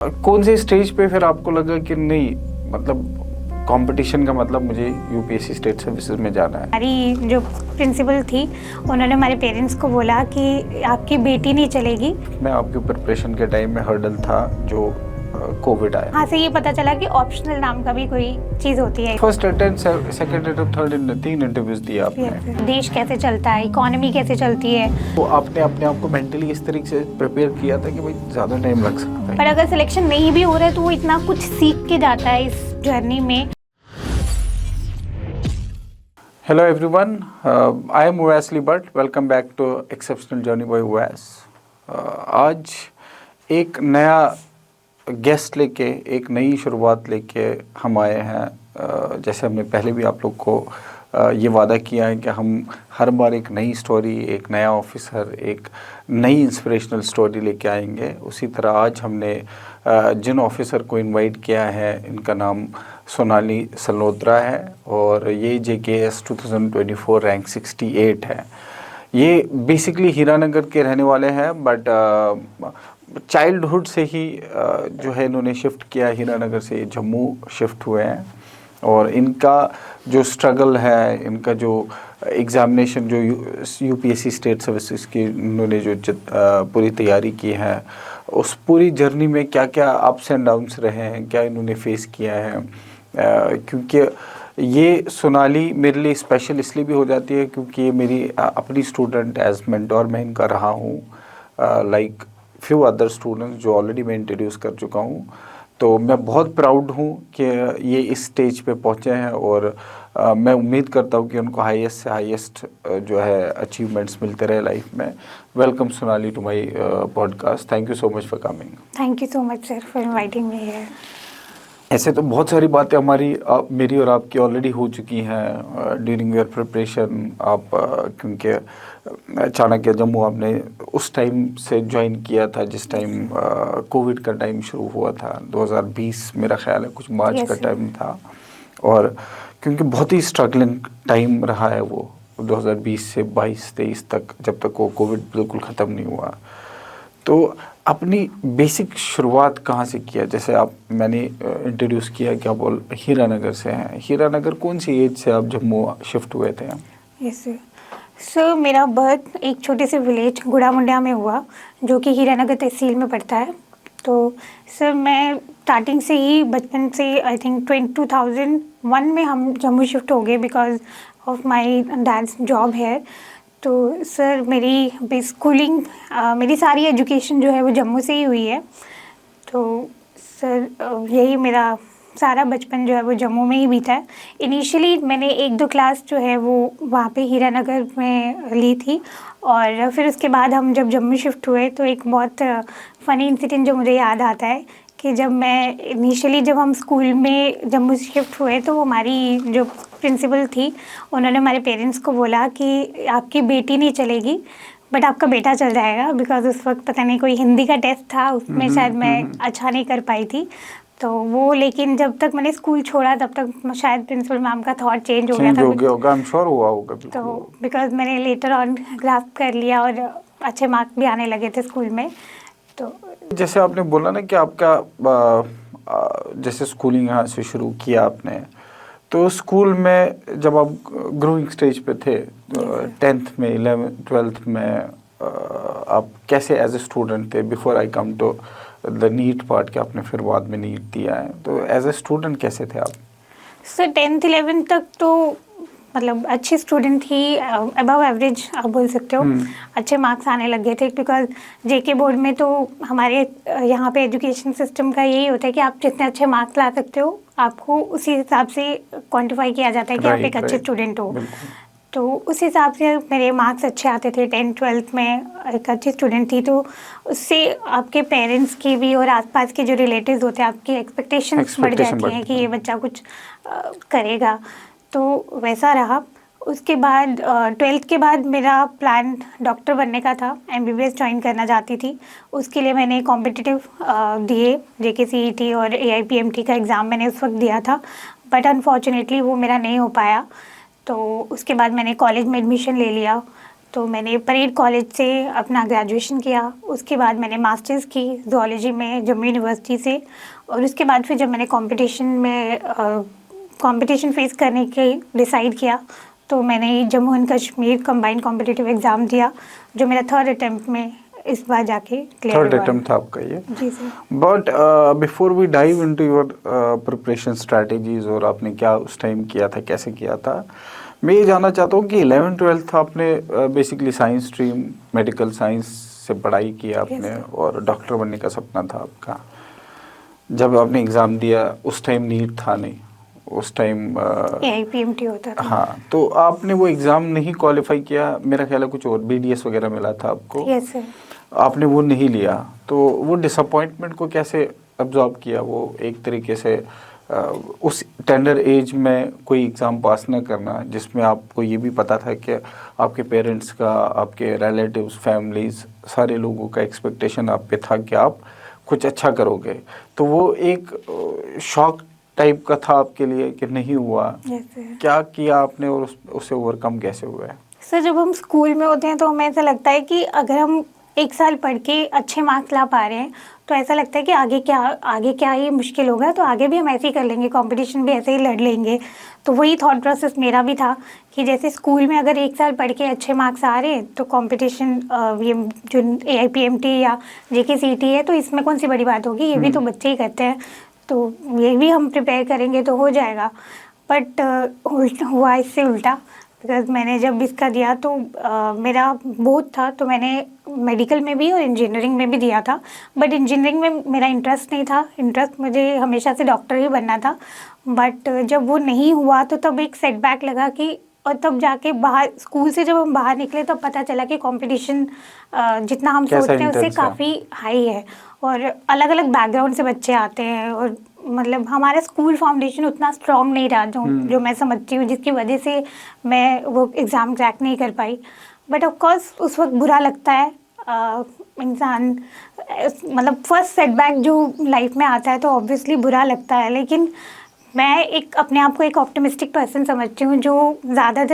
कौन से स्टेज पे फिर आपको लगा कि नहीं, मतलब कंपटीशन का मतलब मुझे यूपीएससी स्टेट सर्विसेज में जाना है? हमारी जो प्रिंसिपल थी उन्होंने हमारे पेरेंट्स को बोला कि आपकी बेटी नहीं चलेगी। मैं आपके प्रिपरेशन के टाइम में हर्डल था जो कोविड आया। हाँ से ये पता चला कि ऑप्शनल नाम का भी कोई चीज़ होती है। First attempt, second attempt, third attempt, 3 interviews दिए आपने। देश कैसे चलता है, इकोनॉमी कैसे चलती है। तो आपने अपने आप को मेंटली इस तरीके से प्रिपेयर किया था कि भाई ज़्यादा टाइम लग सकता है। पर अगर सिलेक्शन नहीं भी हो रहा है तो वो इतना कुछ सीख के जाता है इस जर्नी में। Hello everyone, I am Uwais Bhatt. Welcome back to Exceptional Journey by Uwais. आज एक नया गेस्ट लेके, एक नई शुरुआत लेके हम आए हैं। जैसे हमने पहले भी आप लोग को ये वादा किया है कि हम हर बार एक नई स्टोरी, एक नया ऑफिसर, एक नई इंस्पिरेशनल स्टोरी लेके आएंगे। उसी तरह आज हमने जिन ऑफिसर को इनवाइट किया है, इनका नाम सोनाली सल्होत्रा है और ये JKS 2024 रैंक 68 है। ये बेसिकली हीरानगर के रहने वाले हैं, बट चाइल्डहुड से ही जो है इन्होंने शिफ्ट किया, हीरानगर से जम्मू शिफ्ट हुए हैं। और इनका जो स्ट्रगल है, इनका जो एग्ज़ामिनेशन, जो यूपीएससी स्टेट सर्विसेज की इन्होंने जो पूरी तैयारी की है, उस पूरी जर्नी में क्या क्या अप्स एंड डाउन्स रहे हैं, क्या इन्होंने फेस किया है। क्योंकि ये सोनाली मेरे लिए स्पेशल इसलिए भी हो जाती है क्योंकि ये मेरी अपनी स्टूडेंट एज मेंटोर मैं इनका रहा हूँ, लाइक फ्यू अदर स्टूडेंट्स जो ऑलरेडी मैं इंट्रोड्यूस कर चुका हूँ। तो मैं बहुत प्राउड हूँ कि ये इस स्टेज पे पहुँचे हैं और मैं उम्मीद करता हूँ कि उनको हाईएस्ट से हाईएस्ट जो है अचीवमेंट्स मिलते रहे लाइफ में। Welcome Sonali to my podcast. Thank you so much for coming. Thank you so much sir for inviting me here. ऐसे तो बहुत सारी बातें मेरी और आपकी ऑलरेडी हो चुकी हैं ड्यूरिंग योर प्रिपरेशन। आप क्योंकि चाणक्य जम्मू आपने उस टाइम से ज्वाइन किया था जिस टाइम कोविड का टाइम शुरू हुआ था, 2020 मेरा ख्याल है, कुछ मार्च का टाइम था। और क्योंकि बहुत ही स्ट्रगलिंग टाइम रहा है वो 2020 से 22-23 तक, जब तक वो कोविड बिल्कुल ख़त्म नहीं हुआ। तो अपनी बेसिक शुरुआत कहाँ से किया? जैसे मैंने इंट्रोड्यूस किया कि आप हीरानगर से हैं। हीरानगर कौन सी एज से आप जम्मू शिफ्ट हुए थे? यस सर, मेरा बर्थ एक छोटे से विलेज गुड़ा मुंडिया में हुआ जो कि हीरानगर तहसील में पड़ता है। तो सर मैं स्टार्टिंग से ही बचपन से आई थिंक 2001 में हम जम्मू शिफ्ट हो गए because of my dad's job है। तो सर मेरी स्कूलिंग, मेरी सारी एजुकेशन जो है वो जम्मू से ही हुई है। तो सर यही मेरा सारा बचपन जो है वो जम्मू में ही बीता है। इनिशियली मैंने 1-2 क्लास जो है वो वहाँ पे हीरानगर में ली थी और फिर उसके बाद हम जब जम्मू शिफ्ट हुए तो एक बहुत फ़नी इंसिडेंट जो मुझे याद आता है कि जब हम स्कूल में जम्मू शिफ्ट हुए तो हमारी जो प्रिंसिपल थी उन्होंने हमारे पेरेंट्स को बोला कि आपकी बेटी नहीं चलेगी बट आपका बेटा चल जाएगा। बिकॉज उस वक्त पता नहीं कोई हिंदी का टेस्ट था, उसमें शायद मैं अच्छा नहीं कर पाई थी। तो वो, लेकिन जब तक मैंने स्कूल छोड़ा तब तक शायद प्रिंसिपल मैम का थॉट चेंज हो गया था। आई एम श्योर हुआ होगा। तो बिकॉज मैंने लेटर ऑन ग्रास्प कर लिया और अच्छे मार्क्स भी आने लगे थे स्कूल में। तो जैसे आपने बोला ना कि आपका जैसे स्कूलिंग यहाँ से शुरू किया आपने, तो स्कूल में जब आप ग्रोइंग स्टेज पे थे, 10th में, 11th 12th में, आप कैसे एज ए स्टूडेंट थे? Before I come to the NEET part, कि आपने फिर बाद में नीट दिया है, तो एज ए स्टूडेंट कैसे थे आप? सर 10th 11th तक तो मतलब अच्छे स्टूडेंट ही, अबव एवरेज आप बोल सकते हो। अच्छे मार्क्स आने लग गए थे बिकॉज जेके बोर्ड में तो हमारे यहाँ पे एजुकेशन सिस्टम का यही होता है कि आप जितने अच्छे मार्क्स ला सकते हो आपको उसी हिसाब से क्वान्टिफाई किया जाता है कि आप एक अच्छे स्टूडेंट हो। तो उस हिसाब से मेरे मार्क्स अच्छे आते थे। 10th 12th में एक अच्छी स्टूडेंट थी, तो उससे आपके पेरेंट्स की भी और आसपास के जो रिलेटिव्स होते हैं आपकी एक्सपेक्टेशंस बढ़ जाती हैं कि ये बच्चा कुछ करेगा। तो वैसा रहा। उसके बाद 12th के बाद मेरा प्लान डॉक्टर बनने का था, MBBS ज्वाइन करना चाहती थी। उसके लिए मैंने कॉम्पिटिटिव दिए, JK CET और AIPMT का एग्ज़ाम मैंने उस वक्त दिया था, बट अनफॉर्चुनेटली वो मेरा नहीं हो पाया। तो उसके बाद मैंने कॉलेज में एडमिशन ले लिया। तो मैंने परेड कॉलेज से अपना ग्रेजुएशन किया, उसके बाद मैंने मास्टर्स की ज़ूलॉजी में जम्मू यूनिवर्सिटी से, और उसके बाद फिर जब मैंने कंपटीशन फेस करने के डिसाइड किया तो मैंने Jammu and Kashmir combined competitive exam दिया, जो मेरा 3rd अटेम्प्ट में इस बार जाके क्लियर हुआ। 3rd अटेम्प्ट था आपका ये? जी sir. But before we dive into your preparation strategies और आपने क्या उस टाइम किया था, कैसे किया था, मैं ये जानना चाहता हूँ कि 11th-12th आपने basically science stream, medical science से पढ़ाई की आपने, और डॉक्टर बनने का सपना था आपका। जब आपने एग्ज़ाम दिया उस टाइम नीट था नहीं, उस टाइम AIPMT होता था। हाँ, तो आपने वो एग्ज़ाम नहीं क्वालिफाई किया, मेरा ख्याल है कुछ और BDS वगैरह मिला था आपको। Yes sir. आपने वो नहीं लिया, तो वो डिसअपॉइंटमेंट को कैसे अब्जॉर्ब किया? वो एक तरीके से उस टेंडर एज में कोई एग्ज़ाम पास ना करना, जिसमें आपको ये भी पता था कि आपके पेरेंट्स का, आपके रिलेटिव्स, फैमिलीज़, सारे लोगों का एक्सपेक्टेशन आप पे था कि आप कुछ अच्छा करोगे, तो वो एक शॉक टाइप का था आपके लिए कि नहीं हुआ? Yes sir. क्या किया आपने और उसे ओवरकम कैसे हुआ है? सर जब हम स्कूल में होते हैं तो हमें ऐसा लगता है कि अगर हम 1 साल पढ़ के अच्छे मार्क्स ला पा रहे हैं तो ऐसा लगता है कि आगे क्या ही मुश्किल होगा, तो आगे भी हम ऐसे ही कर लेंगे, कंपटीशन भी ऐसे ही लड़ लेंगे। तो वही थॉट प्रोसेस मेरा भी था कि जैसे स्कूल में अगर 1 साल पढ़ के अच्छे मार्क्स आ रहे हैं तो कंपटीशन ये जो AIPMT या JKCET है तो इसमें कौन सी बड़ी बात होगी, ये भी तो बच्चे ही करते हैं, तो ये भी हम प्रिपेयर करेंगे तो हो जाएगा। बट हुआ इससे उल्टा, बिकॉज मैंने जब इसका दिया तो मेरा बोथ था, तो मैंने मेडिकल में भी और इंजीनियरिंग में भी दिया था, बट इंजीनियरिंग में मेरा इंटरेस्ट नहीं था, इंटरेस्ट मुझे हमेशा से डॉक्टर ही बनना था। बट जब वो नहीं हुआ तो तब एक सेटबैक लगा कि, और तब जाके बाहर स्कूल से जब हम बाहर निकले तब पता चला कि कंपटीशन जितना हम सोचते हैं उससे काफ़ी हाई है, और अलग अलग बैकग्राउंड से बच्चे आते हैं, और मतलब हमारा स्कूल फाउंडेशन उतना स्ट्रॉन्ग नहीं रहा जो मैं समझती हूँ, जिसकी वजह से मैं वो एग्ज़ाम क्रैक नहीं कर पाई। बट ऑफ कोर्स उस वक्त बुरा लगता है, इंसान मतलब फर्स्ट सेटबैक जो लाइफ में आता है तो ऑब्वियसली बुरा लगता है, लेकिन मैं एक अपने आप को एक ऑप्टिमिस्टिक पर्सन समझती हूँ जो ज़्यादा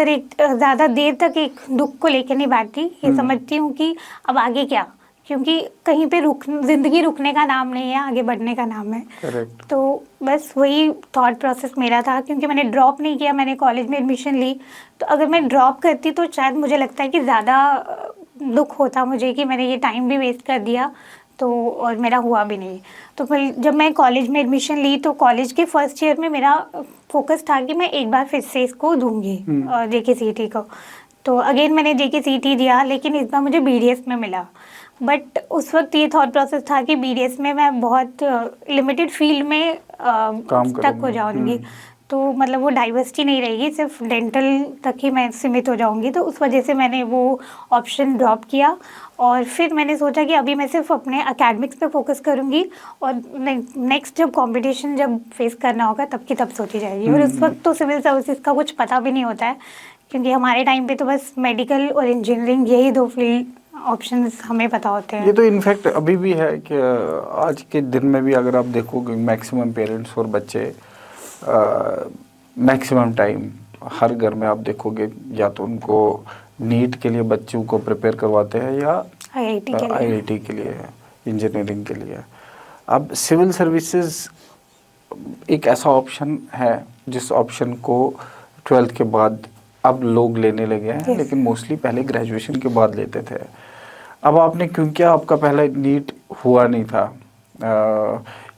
देर तक एक दुख को लेकर नहीं बैठती। ये समझती हूँ कि अब आगे क्या, क्योंकि कहीं पे ज़िंदगी रुकने का नाम नहीं है, आगे बढ़ने का नाम है। Correct. तो बस वही थॉट प्रोसेस मेरा था, क्योंकि मैंने ड्रॉप नहीं किया, मैंने कॉलेज में एडमिशन ली, तो अगर मैं ड्रॉप करती तो शायद मुझे लगता है कि ज़्यादा दुख होता मुझे कि मैंने ये टाइम भी वेस्ट कर दिया, तो और मेरा हुआ भी नहीं। तो फिर जब मैं कॉलेज में एडमिशन ली तो कॉलेज के फर्स्ट ईयर में मेरा फोकस था कि मैं एक बार फिर से इसको दूंगी JKCET को। तो अगेन मैंने JKCET दिया, लेकिन इस बार मुझे BDS में मिला। बट उस वक्त ये थॉट प्रोसेस था कि BDS में मैं बहुत लिमिटेड फील्ड में स्टक हो जाऊंगी, तो मतलब वो डाइवर्सिटी नहीं रहेगी, सिर्फ डेंटल तक ही मैं सीमित हो जाऊंगी, तो उस वजह से मैंने वो ऑप्शन ड्रॉप किया। और फिर मैंने सोचा कि अभी मैं सिर्फ अपने एकेडमिक्स पे फोकस करूंगी, और नेक्स्ट जब कंपटीशन जब फेस करना होगा तब की तब सोची जाएगी। और उस वक्त तो सिविल सर्विसेज का कुछ पता भी नहीं होता है, क्योंकि हमारे टाइम पे तो बस मेडिकल और इंजीनियरिंग यही 2 फील्ड ऑप्शंस हमें पता होते हैं। ये तो इनफैक्ट अभी भी है कि आज के दिन में भी अगर आप देखोगे मैक्सिमम पेरेंट्स और बच्चे मैक्सिमम टाइम हर घर में आप देखोगे या तो उनको नीट के लिए बच्चों को प्रिपेयर करवाते हैं या IIT के लिए, इंजीनियरिंग के लिए। अब सिविल सर्विसेज एक ऐसा ऑप्शन है जिस ऑप्शन को 12th के बाद अब लोग लेने लगे हैं, लेकिन मोस्टली पहले ग्रेजुएशन के बाद लेते थे। अब आपने क्योंकि आपका पहला नीट हुआ नहीं था,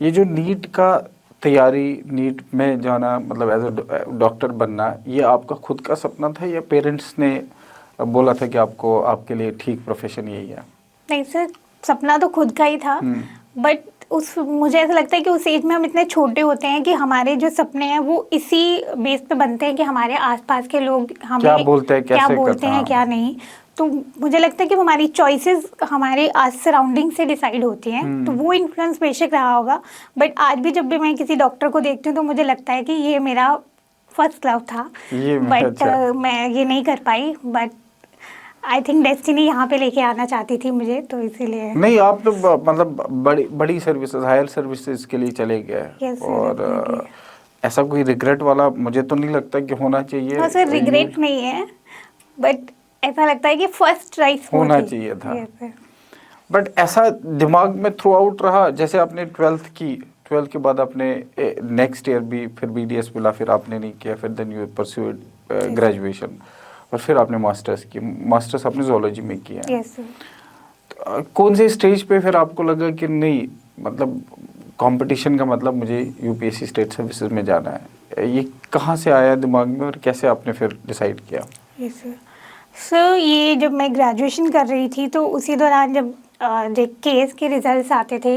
ये जो नीट का तैयारी, नीट में जाना, मतलब एज अ डॉक्टर बनना, ये आपका खुद का सपना था या पेरेंट्स ने बोला था कि आपको आपके लिए ठीक प्रोफेशन यही है? नहीं सर, सपना तो खुद का ही था, बट मुझे ऐसा लगता है कि उस एज में हम इतने छोटे होते हैं कि हमारे जो सपने हैं वो इसी बेस पे बनते हैं कि हमारे आसपास के लोग हमें क्या बोलते हैं, क्या नहीं। तो मुझे लगता है कि हमारी चॉइसेस हमारे आस सराउंडिंग से डिसाइड होती हैं, तो वो इन्फ्लुएंस बेशक रहा होगा। बट आज भी जब भी मैं किसी डॉक्टर को देखती हूँ तो मुझे लगता है कि ये मेरा फर्स्ट लव था, बट मैं ये नहीं कर पाई। बट आई थिंक डेस्टिनी यहाँ पे लेके आना चाहती थी मुझे, तो इसीलिए। नहीं, आप तो मतलब बड़ी सर्विसेज, हायर सर्विसेज के लिए चले गए। और ऐसा कोई रिग्रेट वाला मुझे तो नहीं लगता कि होना चाहिए। हाँ सर, रिग्रेट नहीं है, बट ऐसा लगता है कि फर्स्ट चॉइस होना चाहिए था। बट ऐसा दिमाग में थ्रू आउट रहा, जैसे आपने 12th के बाद आपने नेक्स्ट ईयर भी फिर BDS मिला, फिर आपने नहीं किया, फिर देन यू परस्यूड ग्रेजुएशन, और फिर आपने मास्टर्स आपने zoology में किया। Yes sir. कौन से स्टेज पे फिर आपको लगा कि नहीं, मतलब कंपटीशन का मतलब मुझे UPSC स्टेट सर्विसेज में जाना है? ये कहाँ से आया दिमाग में और कैसे आपने फिर डिसाइड किया? Yes sir. सर ये जब मैं ग्रेजुएशन कर रही थी तो उसी दौरान जब केस के रिजल्ट्स आते थे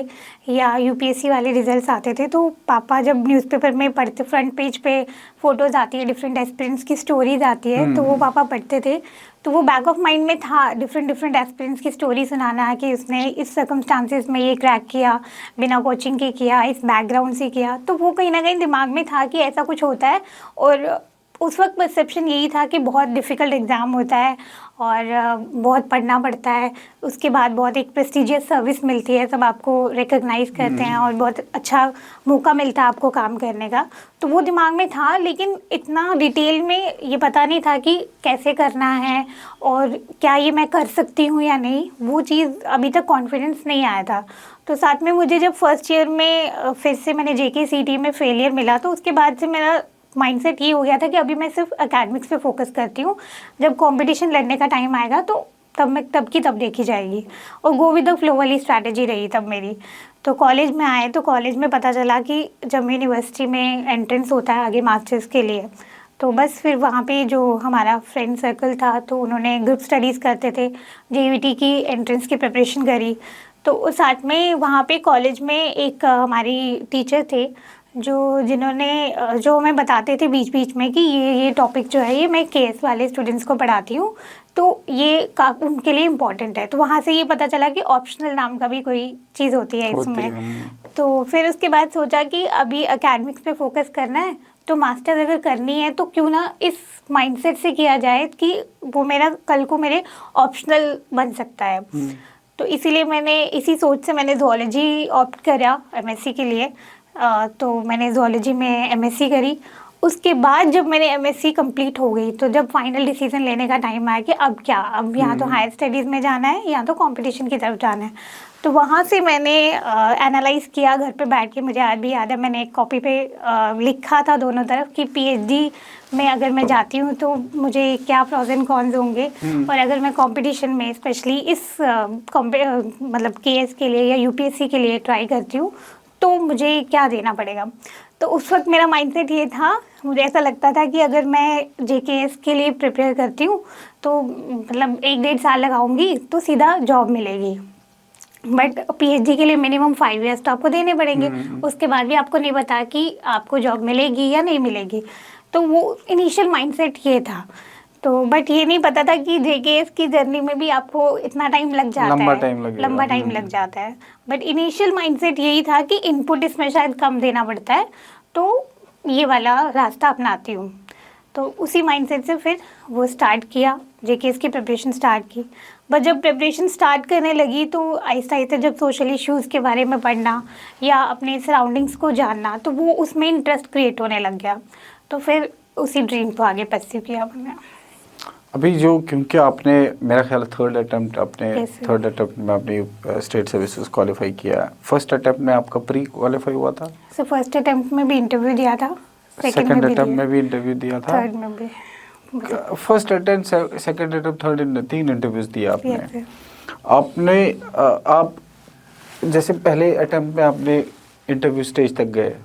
या UPSC वाले रिजल्ट्स आते थे, तो पापा जब न्यूज़पेपर में पढ़ते, फ्रंट पेज पे फोटोज़ आती है, डिफरेंट एस्पिरेंट्स की स्टोरीज आती है, तो वो पापा पढ़ते थे। तो वो बैक ऑफ माइंड में था, डिफरेंट एस्पिरेंट्स की स्टोरी सुनाना है कि उसने इस सर्कमस्टांसिस में ये क्रैक किया, बिना कोचिंग के किया, इस बैकग्राउंड से किया। तो वो कहीं ना कहीं दिमाग में था कि ऐसा कुछ होता है। और उस वक्त परसेप्शन यही था कि बहुत डिफ़िकल्ट एग्ज़ाम होता है और बहुत पढ़ना पड़ता है, उसके बाद बहुत एक प्रेस्टिजियस सर्विस मिलती है, सब आपको रिकॉग्नाइज़ करते हैं और बहुत अच्छा मौका मिलता है आपको काम करने का। तो वो दिमाग में था, लेकिन इतना डिटेल में ये पता नहीं था कि कैसे करना है और क्या ये मैं कर सकती हूँ या नहीं। वो चीज़ अभी तक कॉन्फिडेंस नहीं आया था। तो साथ में मुझे जब फर्स्ट ईयर में फिर से मैंने JKCET में फेलियर मिला, तो उसके बाद से मेरा माइंडसेट ये हो गया था कि अभी मैं सिर्फ एकेडमिक्स पे फोकस करती हूँ, जब कंपटीशन लड़ने का टाइम आएगा तो तब की तब देखी जाएगी। और गो विद द फ्लो वाली स्ट्रैटेजी रही तब मेरी। तो कॉलेज में आए तो कॉलेज में पता चला कि जब यूनिवर्सिटी में एंट्रेंस होता है आगे मास्टर्स के लिए, तो बस फिर वहाँ पे जो हमारा फ्रेंड सर्कल था तो उन्होंने ग्रुप स्टडीज़ करते थे, JUET की एंट्रेंस की प्रिपरेशन करी। तो साथ में वहाँ पे कॉलेज में एक हमारी टीचर थे जो हमें बताते थे बीच बीच में कि ये टॉपिक जो है ये मैं KS वाले स्टूडेंट्स को पढ़ाती हूँ, तो ये उनके लिए इम्पॉर्टेंट है। तो वहाँ से ये पता चला कि ऑप्शनल नाम का भी कोई चीज़ होती है इसमें। तो फिर उसके बाद सोचा कि अभी एकेडमिक्स पे फोकस करना है, तो मास्टर अगर करनी है तो क्यों ना इस माइंडसेट से किया जाए कि वो मेरा कल को मेरे ऑप्शनल बन सकता है। तो इसीलिए मैंने इसी सोच से मैंने ज़ूलॉजी ऑप्ट करा MSc के लिए। तो मैंने ज़ूलॉजी में MSc करी। उसके बाद जब मैंने MSc कंप्लीट हो गई, तो जब फाइनल डिसीजन लेने का टाइम आया कि अब क्या, अब यहाँ तो हायर स्टडीज़ में जाना है या तो कंपटीशन की तरफ जाना है, तो वहाँ से मैंने एनालाइज़ किया घर पे बैठ के। मुझे आज भी याद है, मैंने एक कॉपी पे लिखा था दोनों तरफ कि PhD में अगर मैं जाती हूँ तो मुझे क्या प्रोज एंड कॉन्स होंगे, और अगर मैं कंपटीशन में स्पेशली इस मतलब KS के लिए या UPSC के लिए ट्राई करती हूँ तो मुझे क्या देना पड़ेगा। तो उस वक्त मेरा माइंडसेट ये था, मुझे ऐसा लगता था कि अगर मैं JKS के लिए प्रिपेयर करती हूँ तो मतलब 1-1.5 साल लगाऊंगी तो सीधा जॉब मिलेगी, बट PhD के लिए मिनिमम 5 years तो आपको देने पड़ेंगे। उसके बाद भी आपको नहीं पता कि आपको जॉब मिलेगी या नहीं मिलेगी। तो वो इनिशियल माइंडसेट ये था। तो बट ये नहीं पता था कि JKS की जर्नी में भी आपको इतना टाइम लग जाता है, लंबा टाइम लग जाता है। बट इनिशियल माइंडसेट यही था कि इनपुट इसमें शायद कम देना पड़ता है, तो ये वाला रास्ता अपनाती हूँ। तो उसी माइंडसेट से फिर वो स्टार्ट किया, JKS की प्रिपरेशन स्टार्ट की। बट जब प्रिपरेशन स्टार्ट करने लगी तो आहिस्ता आहिस्ता जब सोशल इश्यूज़ के बारे में पढ़ना या अपने सराउंडिंग्स को जानना, तो वो उसमें इंटरेस्ट क्रिएट होने लग गया। तो फिर उसी ड्रीम को आगे परस्यू किया मैंने। अभी जो, क्योंकि आपने मेरा ख्याल थर्ड अटेम्प्ट में आपने स्टेट सर्विसेज क्वालिफाई किया, फर्स्ट अटेम्प्ट में आपका प्री क्वालिफाई हुआ था? सो फर्स्ट अटेम्प्ट में भी इंटरव्यू दिया था, सेकंड अटेम्प्ट में भी इंटरव्यू दिया था, थर्ड में भी। First attempt, second attempt, third, 3 interviews दिए आपने। आप जैसे पहले अटेम्प्ट में आपने इंटरव्यू स्टेज तक गए,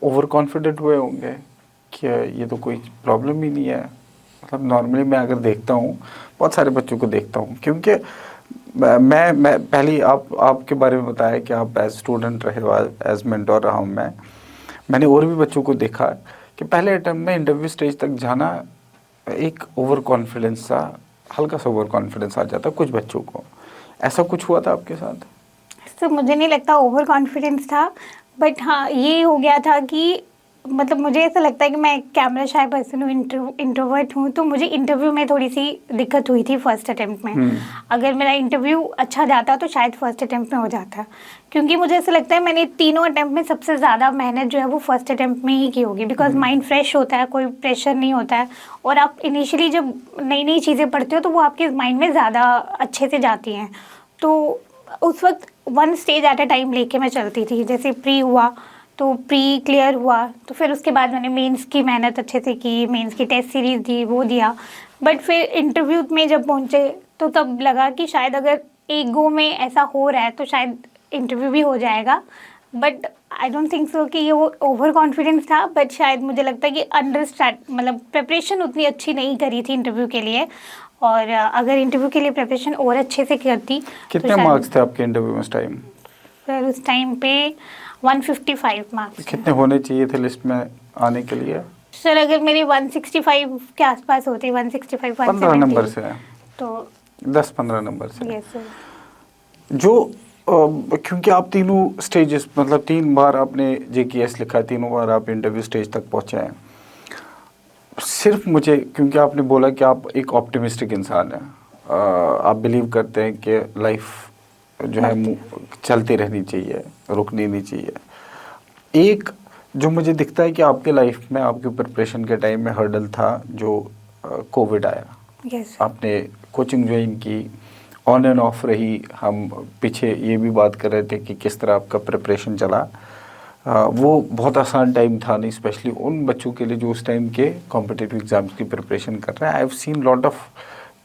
ओवर कॉन्फिडेंट हुए होंगे कि ये तो कोई प्रॉब्लम ही नहीं है। मतलब नॉर्मली मैं अगर देखता हूँ, बहुत सारे बच्चों को देखता हूँ, क्योंकि मैं पहले आपके बारे में बताया कि आप एज स्टूडेंट रहे हो, एज मेंटोर रहा हूँ मैंने और भी बच्चों को देखा कि पहले अटेम्प्ट में इंटरव्यू स्टेज तक जाना एक ओवर कॉन्फिडेंस सा, हल्का सा ओवर कॉन्फिडेंस आ जाता कुछ बच्चों को। ऐसा कुछ हुआ था आपके साथ? तो मुझे नहीं लगता ओवर कॉन्फिडेंस था, बट हाँ ये हो गया था कि मतलब मुझे ऐसा लगता है कि मैं कैमरा शाय पर्सन हूँ, इंट्रोवर्ट हूँ, तो मुझे इंटरव्यू में थोड़ी सी दिक्कत हुई थी फर्स्ट अटेम्प्ट में। अगर मेरा इंटरव्यू अच्छा जाता तो शायद फर्स्ट अटेम्प्ट में हो जाता, क्योंकि मुझे ऐसा लगता है मैंने तीनों अटेम्प्ट में सबसे ज़्यादा मेहनत जो है वो फर्स्ट अटेम्प्ट में ही की होगी, बिकॉज माइंड फ्रेश होता है, कोई प्रेशर नहीं होता है, और आप इनिशियली जब नई नई चीज़ें पढ़ते हो तो वो आपके माइंड में ज़्यादा अच्छे से जाती हैं। तो उस वक्त one stage at a time लेके मैं चलती थी। जैसे प्री हुआ तो प्री क्लियर हुआ, तो फिर उसके बाद मैंने मेंस की मेहनत अच्छे से की, मेंस की टेस्ट सीरीज दी, वो दिया। बट फिर इंटरव्यू में जब पहुंचे तो तब लगा कि शायद अगर एक गो में ऐसा हो रहा है तो शायद इंटरव्यू भी हो जाएगा। But I don't think so कि ये वो ओवर कॉन्फिडेंस था, बट शायद मुझे लगता है कि मतलब प्रिपरेशन उतनी अच्छी नहीं करी थी इंटरव्यू के लिए, और अगर इंटरव्यू के लिए प्रिपरेशन और अच्छे से करती कितने मार्क्स थे आपके इंटरव्यू में उस टाइम? फिर उस टाइम पे 155 मार्क्स। कितने होने चाहिए थे लिस्ट में आने के लिए? सर अगर मेरे 165 के आसपास होते, 165 15 नंबर से तो 10-15 नंबर से। Yes sir. जो क्योंकि आप तीनों स्टेजेस, मतलब 3 बार आपने JKS लिखा, तीनों बार आप इंटरव्यू स्टेज तक पहुंचे हैं। सिर्फ मुझे, क्योंकि आपने बोला कि आप एक ऑप्टिमिस्टिक इंसान हैं, आप बिलीव करते हैं कि लाइफ जो है चलती रहनी चाहिए, रुकनी नहीं चाहिए। एक जो मुझे दिखता है कि आपके लाइफ में आपके प्रिपरेशन के टाइम में हर्डल था जो कोविड आया। यस। आपने कोचिंग ज्वाइन की, ऑन एंड ऑफ रही। हम पीछे ये भी बात कर रहे थे कि किस तरह आपका प्रिपरेशन चला। वो बहुत आसान टाइम था नहीं, स्पेशली उन बच्चों के लिए जो उस टाइम के कॉम्पिटिटिव एग्जाम्स की प्रिपरेशन कर रहे हैं। I have seen lot of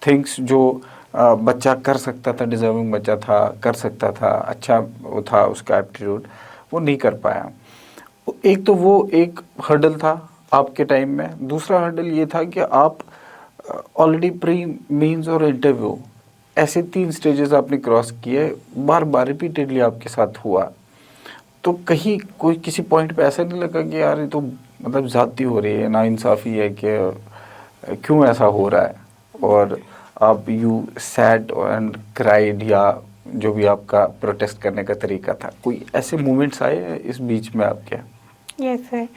things जो बच्चा कर सकता था, डिजर्विंग बच्चा था, कर सकता था, अच्छा वो था उसका एप्टीट्यूड, वो नहीं कर पाया। एक तो वो एक हर्डल था आपके टाइम में। दूसरा हर्डल ये था कि आप ऑलरेडी प्री, मेंस और इंटरव्यू, ऐसे 3 स्टेजेस आपने क्रॉस किए, बार बार रिपीटेडली आपके साथ हुआ। तो कहीं कोई किसी पॉइंट पे ऐसा नहीं लगा कि यार ये तो मतलब ज़्यादती हो रही है, नाइंसाफ़ी है कि क्यों ऐसा हो रहा है, और आप यू सैड एंड क्राइड, या जो भी आपका प्रोटेस्ट करने का तरीका था, कोई ऐसे मोमेंट्स आए इस बीच में आपके? Yes sir.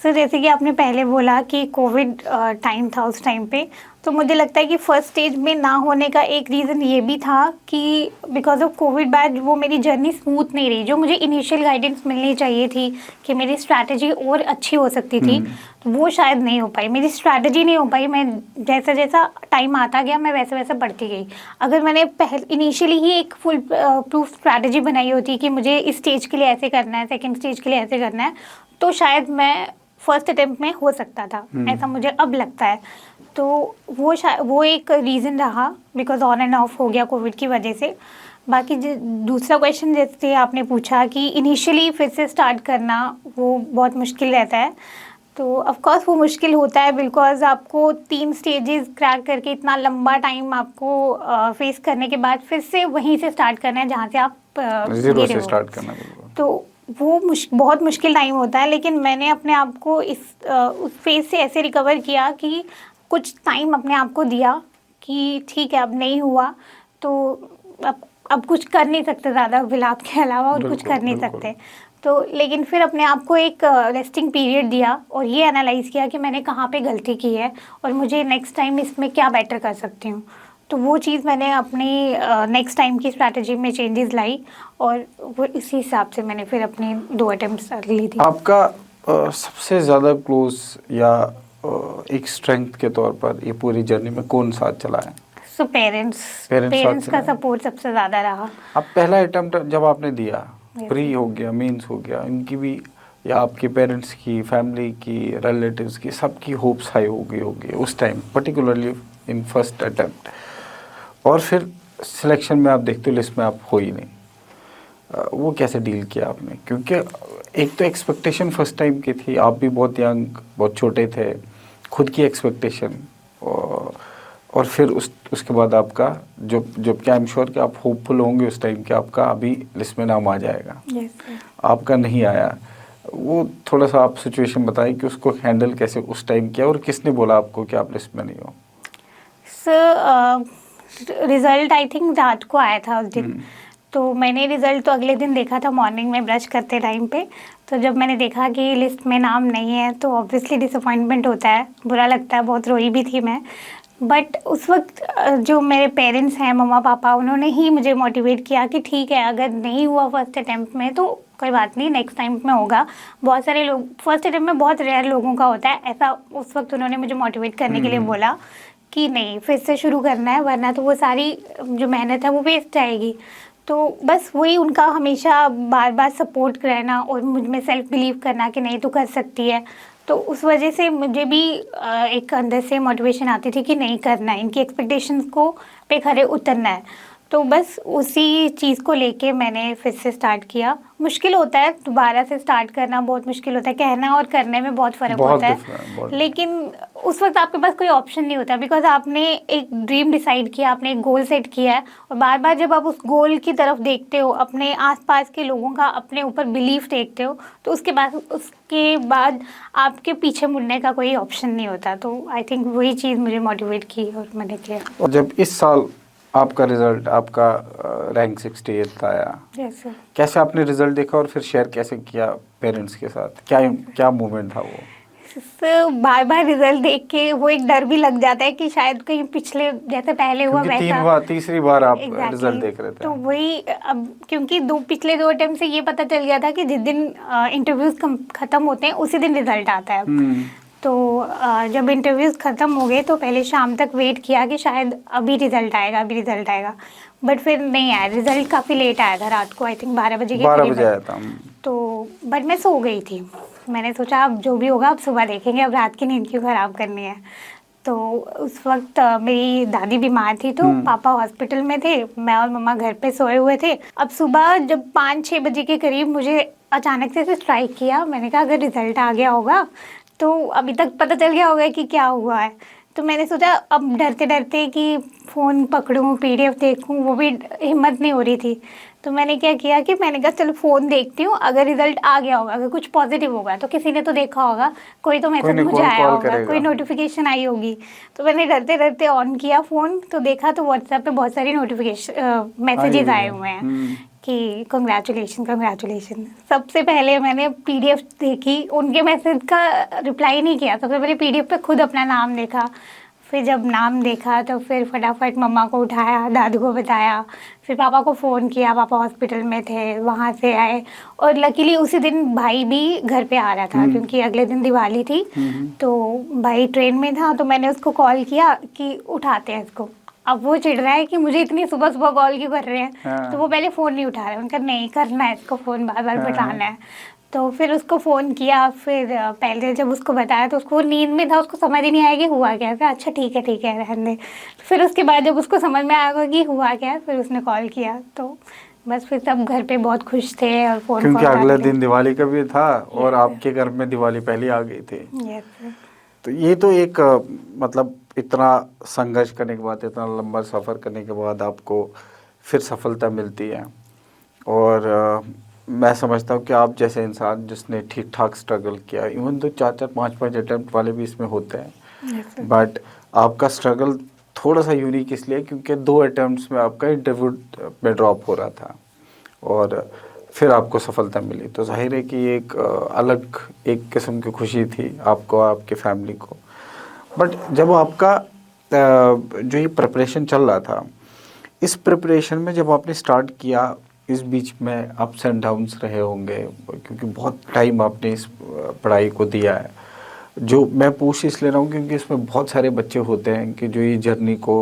सर जैसे कि आपने पहले बोला कि कोविड टाइम था उस टाइम पे, तो मुझे लगता है कि फर्स्ट स्टेज में ना होने का एक रीज़न ये भी था कि बिकॉज ऑफ कोविड बैड वो मेरी जर्नी स्मूथ नहीं रही। जो मुझे इनिशियल गाइडेंस मिलनी चाहिए थी कि मेरी स्ट्रैटेजी और अच्छी हो सकती थी, तो वो शायद नहीं हो पाई। मेरी स्ट्रैटेजी नहीं हो पाई। मैं जैसा जैसा टाइम आता गया मैं वैसे वैसे बढ़ती गई। अगर मैंने इनिशियली ही एक फुल प्रूफ स्ट्रैटेजी बनाई होती कि मुझे इस स्टेज के लिए ऐसे करना है, सेकेंड स्टेज के लिए ऐसे करना है, तो शायद मैं फर्स्ट अटेम्प्ट में हो सकता था। ऐसा मुझे अब लगता है। तो वो एक रीज़न रहा, बिकॉज ऑन एंड ऑफ हो गया कोविड की वजह से। बाकी दूसरा क्वेश्चन जैसे आपने पूछा कि इनिशियली फिर से स्टार्ट करना वो बहुत मुश्किल रहता है, तो ऑफ कोर्स वो मुश्किल होता है, बिकॉज आपको 3 स्टेजेस क्रैक करके इतना लंबा टाइम आपको फेस करने के बाद फिर से वहीं से स्टार्ट करना है जहाँ से आप जीरो से स्टार्ट करना। तो वो बहुत मुश्किल टाइम होता है। लेकिन मैंने अपने आप को उस फेज से ऐसे रिकवर किया कि कुछ टाइम अपने आप को दिया कि ठीक है अब नहीं हुआ तो अब कुछ कर नहीं सकते ज़्यादा विलाप के अलावा, और कुछ कर नहीं सकते। तो लेकिन फिर अपने आप को एक रेस्टिंग पीरियड दिया और ये एनालाइज़ किया कि मैंने कहाँ पे गलती की है और मुझे नेक्स्ट टाइम इसमें क्या बेटर कर सकती हूँ। तो वो चीज़ मैंने अपनी नेक्स्ट टाइम की स्ट्रैटेजी में चेंजेस लाई, और वो इसी हिसाब से मैंने फिर अपनी 2 अटेम्प्ट्स ली थी। आपका सबसे ज़्यादा क्लोज या एक स्ट्रेंथ के तौर पर ये पूरी जर्नी में कौन साथ चला है? सो पेरेंट्स का सपोर्ट सबसे ज़्यादा रहा। अब पहला अटेम्प्ट जब आपने दिया, प्री हो गया, मेंस हो गया, इनकी भी या आपके पेरेंट्स की, फैमिली की, रिलेटिव्स की, सबकी होप्स हाई हो गई होगी उस time, particularly in first attempt, और फिर सिलेक्शन में आप देखते हो लिस्ट में आप हो ही नहीं। वो कैसे डील किया आपने? क्योंकि एक तो एक्सपेक्टेशन फर्स्ट टाइम की थी, आप भी बहुत यंग, बहुत छोटे थे, खुद की एक्सपेक्टेशन, और फिर उसके बाद आपका जब कि आई एम श्योर कि आप होपफुल होंगे उस टाइम कि आपका अभी लिस्ट में नाम आ जाएगा। yes, आपका नहीं आया। वो थोड़ा सा आप सिचुएशन बताएं कि उसको हैंडल कैसे उस टाइम किया, और किसने बोला आपको कि आप लिस्ट में नहीं हो? सर रिज़ल्ट आई थिंक रात को आया था उस दिन। तो मैंने रिज़ल्ट तो अगले दिन देखा था मॉर्निंग में ब्रश करते टाइम पे। तो जब मैंने देखा कि लिस्ट में नाम नहीं है तो ऑब्वियसली डिसअपॉइंटमेंट होता है, बुरा लगता है, बहुत रोई भी थी मैं। बट उस वक्त जो मेरे पेरेंट्स हैं, मम्मा पापा, उन्होंने ही मुझे मोटिवेट किया कि ठीक है, अगर नहीं हुआ फर्स्ट अटेम्प्ट में तो कोई बात नहीं, नेक्स्ट टाइम में होगा। बहुत सारे लोग फर्स्ट अटेम्प्ट में, बहुत रेयर लोगों का होता है ऐसा। उस वक्त उन्होंने मुझे मोटिवेट करने के लिए बोला कि नहीं, फिर से शुरू करना है, वरना तो वो सारी जो मेहनत है वो वेस्ट जाएगी। तो बस वही उनका हमेशा बार बार सपोर्ट रहना और मुझ में सेल्फ बिलीव करना कि नहीं, तू कर सकती है। तो उस वजह से मुझे भी एक अंदर से मोटिवेशन आती थी कि नहीं, करना है, इनकी एक्सपेक्टेशंस को पे खरे उतरना है। तो बस उसी चीज़ को लेके मैंने फिर से स्टार्ट किया। मुश्किल होता है दोबारा से स्टार्ट करना, बहुत मुश्किल होता है, कहना और करने में बहुत फ़र्क होता है। लेकिन उस वक्त आपके पास कोई ऑप्शन नहीं होता, बिकॉज आपने एक ड्रीम डिसाइड किया, आपने एक गोल सेट किया है, और बार बार जब आप उस गोल की तरफ देखते हो, अपने आसपास के लोगों का अपने ऊपर बिलीफ देखते हो, तो उसके बाद आपके पीछे मुड़ने का कोई ऑप्शन नहीं होता। तो आई थिंक वही चीज़ मुझे मोटिवेट की और मैंने किया। और जब इस साल आपका रिजल्ट, आपका रैंक 68 आया, जैसे कैसे आपने रिजल्ट देखा और फिर शेयर कैसे किया पेरेंट्स के साथ? क्या मोमेंट था वो? बार बार रिजल्ट देख के वो एक डर भी लग जाता है कि शायद कहीं पिछले जैसे पहले हुआ वैसा, तीसरी बार आप रिजल्ट देख रहे थे। तो वही अब क्योंकि पिछले दो अटेम्प्ट से ये पता चल गया था कि जिस दिन इंटरव्यूज खत्म होते हैं उसी दिन रिजल्ट आता है। तो जब इंटरव्यूज़ ख़त्म हो गए तो पहले शाम तक वेट किया कि शायद अभी रिज़ल्ट आएगा, बट फिर नहीं आया। रिज़ल्ट काफ़ी लेट आया था, रात को आई थिंक 12 बजे के करीब आया था। तो बट मैं सो गई थी। मैंने सोचा अब जो भी होगा अब सुबह देखेंगे, अब रात की नींद क्यों ख़राब करनी है। तो उस वक्त मेरी दादी बीमार थी, तो पापा हॉस्पिटल में थे, मैं और मम्मा घर पे सोए हुए थे। अब सुबह जब 5-6 बजे के करीब मुझे अचानक से स्ट्राइक किया। मैंने कहा अगर रिज़ल्ट आ गया होगा तो अभी तक पता चल गया होगा कि क्या हुआ है। तो मैंने सोचा अब डरते डरते कि फ़ोन पकड़ूं, पीडीएफ देखूं, वो भी हिम्मत नहीं हो रही थी। तो मैंने क्या किया कि मैंने कहा चलो फ़ोन देखती हूँ, अगर रिज़ल्ट आ गया होगा, अगर कुछ पॉजिटिव होगा तो किसी ने तो देखा होगा, कोई तो मैसेज मुझे आया होगा, कोई नोटिफिकेशन आई होगी। तो मैंने डरते डरते ऑन किया फ़ोन, तो देखा तो व्हाट्सएप पे बहुत सारी नोटिफिकेशन मैसेजेस आए हुए हैं कि कंग्रेचुलेशन। सबसे पहले मैंने पीडीएफ देखी, उनके मैसेज का रिप्लाई नहीं किया, सबसे पहले पीडीएफ पे खुद अपना नाम देखा। फिर जब नाम देखा तो फिर फटाफट मम्मा को उठाया, दादू को बताया, फिर पापा को फ़ोन किया, पापा हॉस्पिटल में थे, वहाँ से आए। और लकीली उसी दिन भाई भी घर पे आ रहा था क्योंकि अगले दिन दिवाली थी। तो भाई ट्रेन में था, तो मैंने उसको कॉल किया कि उठाते हैं इसको। अब वो चिढ़ रहा है कि मुझे इतनी सुबह सुबह कॉल क्यों कर रहे हैं। तो वो पहले फ़ोन नहीं उठा रहे, उनका नहीं करना है इसको फ़ोन, बार बार बताना है। तो फिर उसको फ़ोन किया, फिर पहले जब उसको बताया तो उसको नींद में था, उसको समझ ही नहीं आया कि हुआ क्या है। अच्छा ठीक है रहने। फिर उसके बाद जब उसको समझ में आया कि हुआ क्या है, फिर उसने कॉल किया। तो बस फिर सब घर पे बहुत खुश थे और फ़ोन, क्योंकि अगले दिन दिवाली का भी था और आपके घर में दिवाली पहले आ गई थी। तो ये तो एक मतलब इतना संघर्ष करने के बाद, इतना लंबा सफ़र करने के बाद आपको फिर सफलता मिलती है। और मैं समझता हूँ कि आप जैसे इंसान जिसने ठीक ठाक स्ट्रगल किया, इवन तो 4-4, 5-5 अटैम्प्ट वाले भी इसमें होते हैं, बट आपका स्ट्रगल थोड़ा सा यूनिक इसलिए क्योंकि 2 अटैम्प्ट्स में आपका इंटरव्यू में ड्रॉप हो रहा था और फिर आपको सफलता मिली। तो जाहिर है कि एक अलग एक किस्म की खुशी थी आपको, आपके फैमिली को। बट जब आपका जो ये प्रिपरेशन चल रहा था, इस प्रिपरेशन में जब आपने स्टार्ट किया, इस बीच में अप्स एंड डाउन्स रहे होंगे क्योंकि बहुत टाइम आपने इस पढ़ाई को दिया है। जो मैं पूछ इसलिए रहा हूँ क्योंकि इसमें बहुत सारे बच्चे होते हैं कि जो ये जर्नी को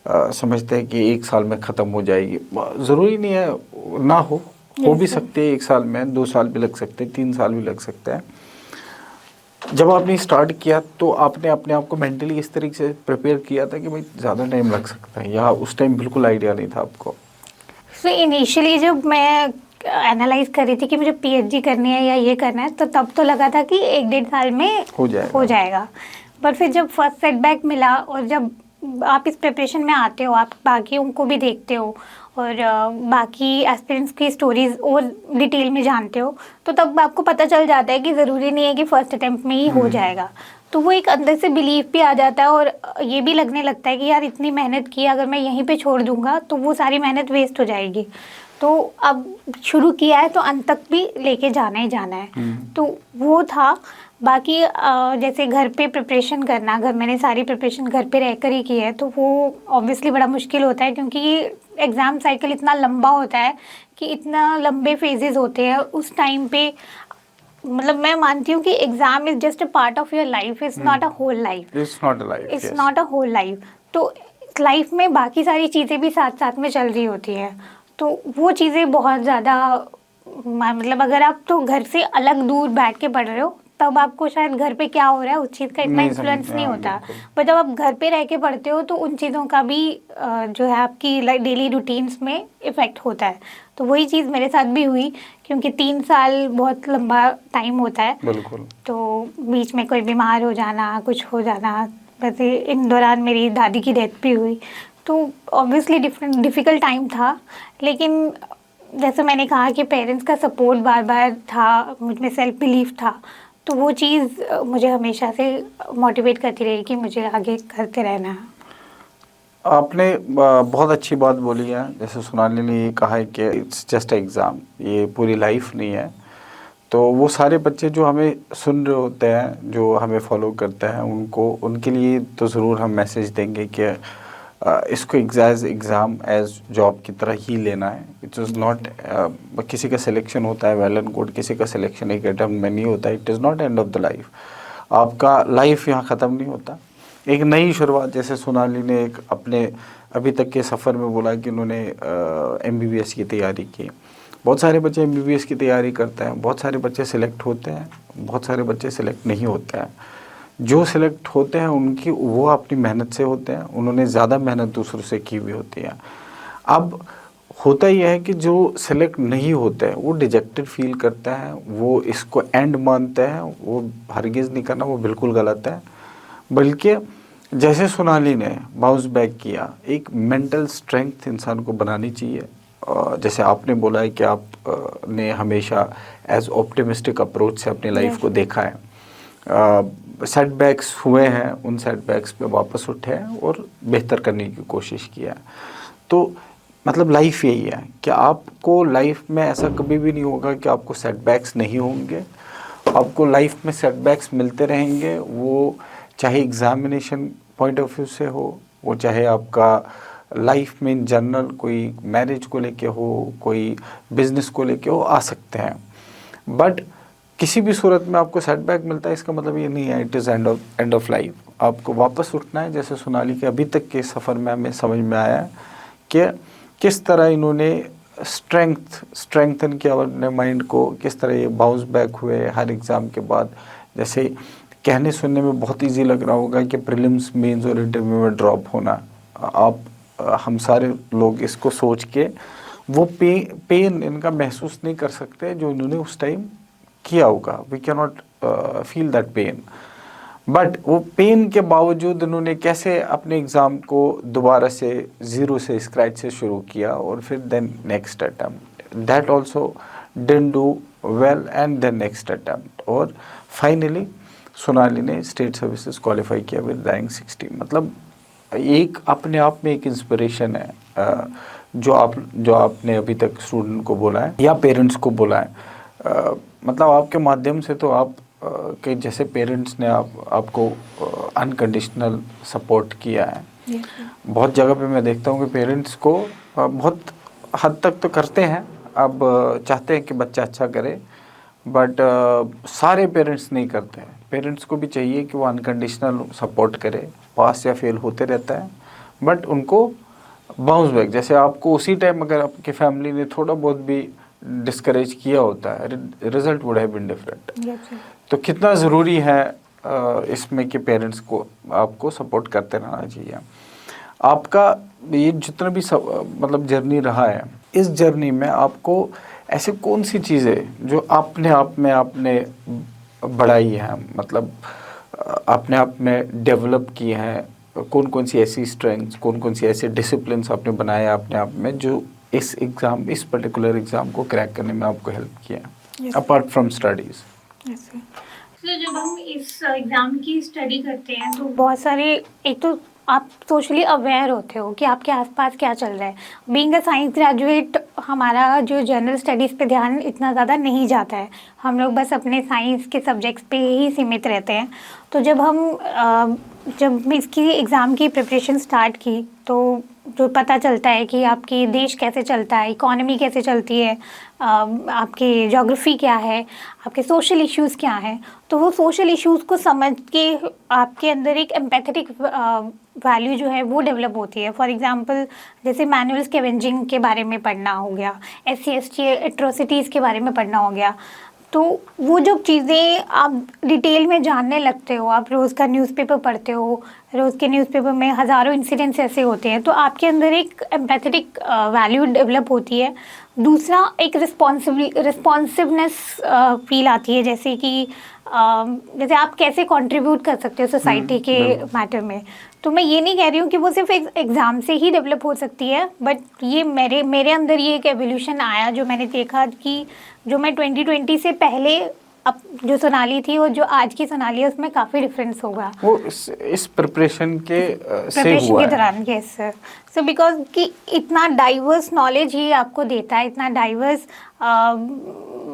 समझते हैं कि 1 साल में ख़त्म हो जाएगी। ज़रूरी नहीं है, ना हो भी सकते हैं 1 साल में, 2 साल भी लग सकते हैं, 3 साल भी लग सकते हैं। जब आपने स्टार्ट किया तो आपने अपने आप को मेंटली इस तरीके से प्रिपेयर किया था कि भाई ज़्यादा टाइम लग सकता है, या उस टाइम बिल्कुल आइडिया नहीं था आपको? तो इनिशियली जब मैं एनालाइज कर रही थी कि मुझे पीएचडी करनी है या ये करना है, तो तब तो लगा था कि 1-1.5 साल में हो जाएगा। पर फिर जब फर्स्ट सेटबैक मिला और जब आप इस प्रिपरेशन में आते हो, आप बाकियों को भी देखते हो और बाकी एस्पिरेंट्स की स्टोरीज और डिटेल में जानते हो, तो तब आपको पता चल जाता है कि ज़रूरी नहीं है कि फर्स्ट अटेम्प्ट में ही हो जाएगा। तो वो एक अंदर से बिलीव भी आ जाता है और ये भी लगने लगता है कि यार इतनी मेहनत की, अगर मैं यहीं पे छोड़ दूंगा तो वो सारी मेहनत वेस्ट हो जाएगी। तो अब शुरू किया है तो अंत तक भी लेके जाना ही जाना है। तो वो था। बाकी जैसे घर पे प्रिपरेशन करना, घर मैंने सारी प्रिपरेशन घर पे रहकर ही की है, तो वो ऑब्वियसली बड़ा मुश्किल होता है क्योंकि एग्ज़ाम साइकिल इतना लंबा होता है कि इतना लंबे फेजेस होते हैं उस टाइम पे। मतलब मैं मानती हूँ कि exam is just a part of your life, is not a whole life. It's not a life, it's not a whole life. तो लाइफ में बाकी सारी चीज़ें भी साथ साथ में चल रही होती हैं, तो वो चीज़ें बहुत ज़्यादा मतलब अगर आप तो घर से अलग दूर बैठ के पढ़ रहे हो तब आपको शायद घर पे क्या हो रहा है उस चीज़ का इतना नहीं इन्फ्लुएंस समझ, नहीं हाँ, होता। बिल्कुल। पर जब आप घर पे रह के पढ़ते हो तो उन चीज़ों का भी जो है आपकी डेली रूटीन्स में इफ़ेक्ट होता है। तो वही चीज़ मेरे साथ भी हुई क्योंकि 3 साल बहुत लंबा टाइम होता है। बिल्कुल। तो बीच में कोई बीमार हो जाना, कुछ हो जाना, वैसे इन दौरान मेरी दादी की डेथ भी हुई, तो ऑब्वियसली डिफ़िकल्ट टाइम था। लेकिन जैसे मैंने कहा कि पेरेंट्स का सपोर्ट बार बार था, मुझ में सेल्फ बिलीफ था, तो वो चीज़ मुझे हमेशा से मोटिवेट करती रही कि मुझे आगे करते रहना है। आपने बहुत अच्छी बात बोली है। जैसे सोनाली ने ये कहा है कि इट्स जस्ट एग्ज़ाम, ये पूरी लाइफ नहीं है। तो वो सारे बच्चे जो हमें सुन रहे होते हैं, जो हमें फॉलो करते हैं, उनको उनके लिए तो ज़रूर हम मैसेज देंगे कि इसको एग्ज़ एग्ज़ाम एज जॉब की तरह ही लेना है। इट इज़ नॉट किसी का सिलेक्शन होता है वेल एंड गुड, किसी का सिलेक्शन एक अटेम्प्ट में नहीं होता। It is not end of the life. आपका लाइफ यहाँ ख़त्म नहीं होता, एक नई शुरुआत। जैसे सोनाली ने एक अपने अभी तक के सफ़र में बोला कि उन्होंने MBBS की तैयारी की। बहुत सारे बच्चे MBBS की तैयारी करते हैं, बहुत सारे बच्चे सिलेक्ट होते हैं, बहुत सारे बच्चे सिलेक्ट नहीं होते हैं। जो सिलेक्ट होते हैं उनकी वो अपनी मेहनत से होते हैं, उन्होंने ज़्यादा मेहनत दूसरों से की हुई होती है। अब होता यह है कि जो सिलेक्ट नहीं होते हैं वो डिजेक्टेड फील करते हैं, वो इसको एंड मानते हैं। वो हरगिज़ नहीं करना, वो बिल्कुल गलत है। बल्कि जैसे सोनाली ने बाउंस बैक किया, एक मेंटल स्ट्रेंथ इंसान को बनानी चाहिए। जैसे आपने बोला है कि आप ने हमेशा एज ऑप्टिमिस्टिक अप्रोच से अपनी लाइफ को देखा है। सेटबैक्स हुए हैं, उन सेटबैक्स पे वापस उठे हैं और बेहतर करने की कोशिश किया है। तो मतलब लाइफ यही है कि आपको लाइफ में ऐसा कभी भी नहीं होगा कि आपको सेटबैक्स नहीं होंगे। आपको लाइफ में सेटबैक्स मिलते रहेंगे, वो चाहे एग्ज़ामिनेशन पॉइंट ऑफ व्यू से हो, वो चाहे आपका लाइफ में इन जनरल कोई मैरिज को लेके हो, कोई बिजनेस को लेके हो, आ सकते हैं। बट किसी भी सूरत में आपको सेटबैक मिलता है, इसका मतलब ये नहीं है it is end of life. आपको वापस उठना है। जैसे सोनाली के अभी तक के सफ़र में हमें समझ में आया है कि किस तरह इन्होंने स्ट्रेंथन किया अपने माइंड को, किस तरह ये बाउंस बैक हुए हर एग्ज़ाम के बाद। जैसे कहने सुनने में बहुत इजी लग रहा होगा कि प्रीलिम्स, मेंस और इंटरव्यू में ड्रॉप होना, हम सारे लोग इसको सोच के वो पेन इनका महसूस नहीं कर सकते जो इन्होंने उस टाइम किया होगा। We can not feel that pain. But वो पेन के बावजूद इन्होंने कैसे अपने एग्ज़ाम को दोबारा से ज़ीरो से स्क्रैच से शुरू किया और फिर then next attempt, that also didn't do well and then next attempt, और फाइनली सोनाली ने स्टेट सर्विसेज क्वालिफाई किया विद रैंक 60। मतलब एक अपने आप में एक इंस्पिरेशन है जो आपने अभी तक स्टूडेंट को बोला है या पेरेंट्स को बोला है। मतलब आपके माध्यम से तो आप के जैसे पेरेंट्स ने आपको अनकंडीशनल सपोर्ट किया है। बहुत जगह पे मैं देखता हूँ कि पेरेंट्स को बहुत हद तक तो करते हैं, अब चाहते हैं कि बच्चा अच्छा करे, बट सारे पेरेंट्स नहीं करते हैं। पेरेंट्स को भी चाहिए कि वो अनकंडीशनल सपोर्ट करे, पास या फेल होते रहता है, बट उनको बाउंस बैक, जैसे आपको उसी टाइम अगर आपकी फैमिली ने थोड़ा बहुत भी डिस्करेज किया होता है, result would have been different. तो कितना ज़रूरी है इसमें कि पेरेंट्स को आपको सपोर्ट करते रहना चाहिए। आपका ये जितना भी मतलब जर्नी रहा है, इस जर्नी में आपको ऐसे कौन सी चीज़ें जो अपने आप में आपने बढ़ाई है, मतलब अपने आप में डेवलप की हैं, कौन कौन सी ऐसी स्ट्रेंथ्स, कौन कौन सी ऐसे डिसिप्लिन्स आपने बनाए अपने आप में जो इस पर्टिकुलर एग्ज़ाम को क्रैक करने में आपको हेल्प किया अपार्ट फ्रॉम स्टडीज़? तो जब हम इस एग्ज़ाम की स्टडी करते हैं तो बहुत सारे, एक तो आप सोशली अवेयर होते हो कि आपके आसपास क्या चल रहा है। बीइंग अ साइंस ग्रेजुएट हमारा जो जनरल स्टडीज़ पे ध्यान इतना ज़्यादा नहीं जाता है, हम लोग बस अपने साइंस के सब्जेक्ट्स पे ही सीमित रहते हैं। तो जब इसकी एग्ज़ाम की प्रिपरेशन स्टार्ट की तो जो पता चलता है कि आपकी देश कैसे चलता है, इकोनॉमी कैसे चलती है, आपकी ज्योग्राफी क्या है, आपके सोशल इश्यूज़ क्या हैं, तो वो सोशल इश्यूज़ को समझ के आपके अंदर एक एम्पैथेटिक वैल्यू जो है वो डेवलप होती है। फॉर एग्जांपल जैसे मैनुअल स्कैवेंजिंग के बारे में पढ़ना हो गया, SC/ST एट्रोसिटीज़ के बारे में पढ़ना हो गया, तो वो जब चीज़ें आप डिटेल में जानने लगते हो, आप रोज़ का न्यूज़पेपर पढ़ते हो, रोज़ के न्यूज़पेपर में हज़ारों इंसिडेंट्स ऐसे होते हैं, तो आपके अंदर एक एम्पैथेटिक वैल्यू डेवलप होती है। दूसरा एक रिस्पॉन्सिवनेस फील आती है, जैसे कि जैसे आप कैसे कंट्रीब्यूट कर सकते हो सोसाइटी के मैटर में। तो मैं ये नहीं कह रही हूँ कि वो सिर्फ एग्ज़ाम से ही डेवलप हो सकती है, बट ये मेरे अंदर ये एक एवोल्यूशन आया जो मैंने देखा कि जो मैं 2020 से पहले अब जो सोनाली थी और जो आज की सोनाली है उसमें काफ़ी डिफरेंस होगा। वो इस प्रिपरेशन के से प्रिपरेशन हुआ के है। दौरान, यस सर। सो बिकॉज कि इतना डाइवर्स नॉलेज ही आपको देता है, इतना डाइवर्स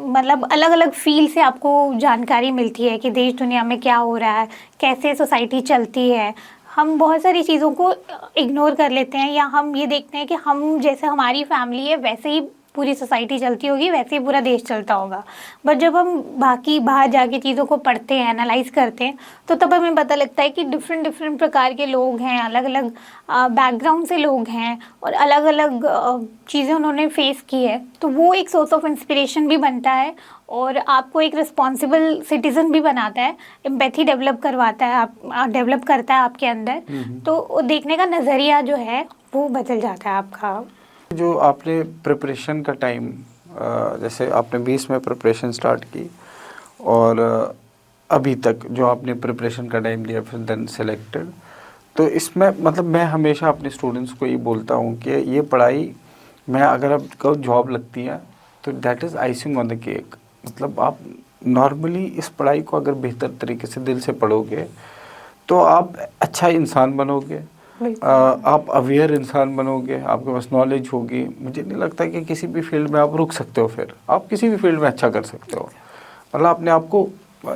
मतलब अलग अलग फील्ड से आपको जानकारी मिलती है कि देश दुनिया में क्या हो रहा है, कैसे सोसाइटी चलती है। हम बहुत सारी चीज़ों को इग्नोर कर लेते हैं, या हम ये देखते हैं कि हम जैसे हमारी फैमिली है वैसे ही पूरी सोसाइटी चलती होगी, वैसे ही पूरा देश चलता होगा। बट जब हम बाकी बाहर जाके चीज़ों को पढ़ते हैं, एनालाइज करते हैं, तो तब हमें पता लगता है कि डिफरेंट डिफरेंट प्रकार के लोग हैं, अलग अलग बैकग्राउंड से लोग हैं और अलग अलग चीज़ें उन्होंने फेस की है। तो वो एक सोर्स ऑफ इंस्पिरेशन भी बनता है और आपको एक रिस्पॉन्सिबल सिटीज़न भी बनाता है, एम्पैथी डेवलप करवाता है, आप डेवलप करता है आपके अंदर। तो देखने का नज़रिया जो है वो बदल जाता है आपका। जो आपने प्रिपरेशन का टाइम, जैसे आपने 20 में प्रिपरेशन स्टार्ट की और अभी तक जो आपने प्रिपरेशन का टाइम दिया फिर देन सेलेक्टेड, तो इसमें मतलब मैं हमेशा अपने स्टूडेंट्स को ये बोलता हूँ कि ये पढ़ाई मैं अगर आपको जॉब लगती है तो that is icing on the cake. मतलब आप नॉर्मली इस पढ़ाई को अगर बेहतर तरीके से दिल से पढ़ोगे तो आप अच्छा इंसान बनोगे, आप अवेयर इंसान बनोगे, आपके पास नॉलेज होगी। मुझे नहीं लगता कि किसी भी फील्ड में आप रुक सकते हो, फिर आप किसी भी फील्ड में अच्छा कर सकते हो। मतलब अपने आप को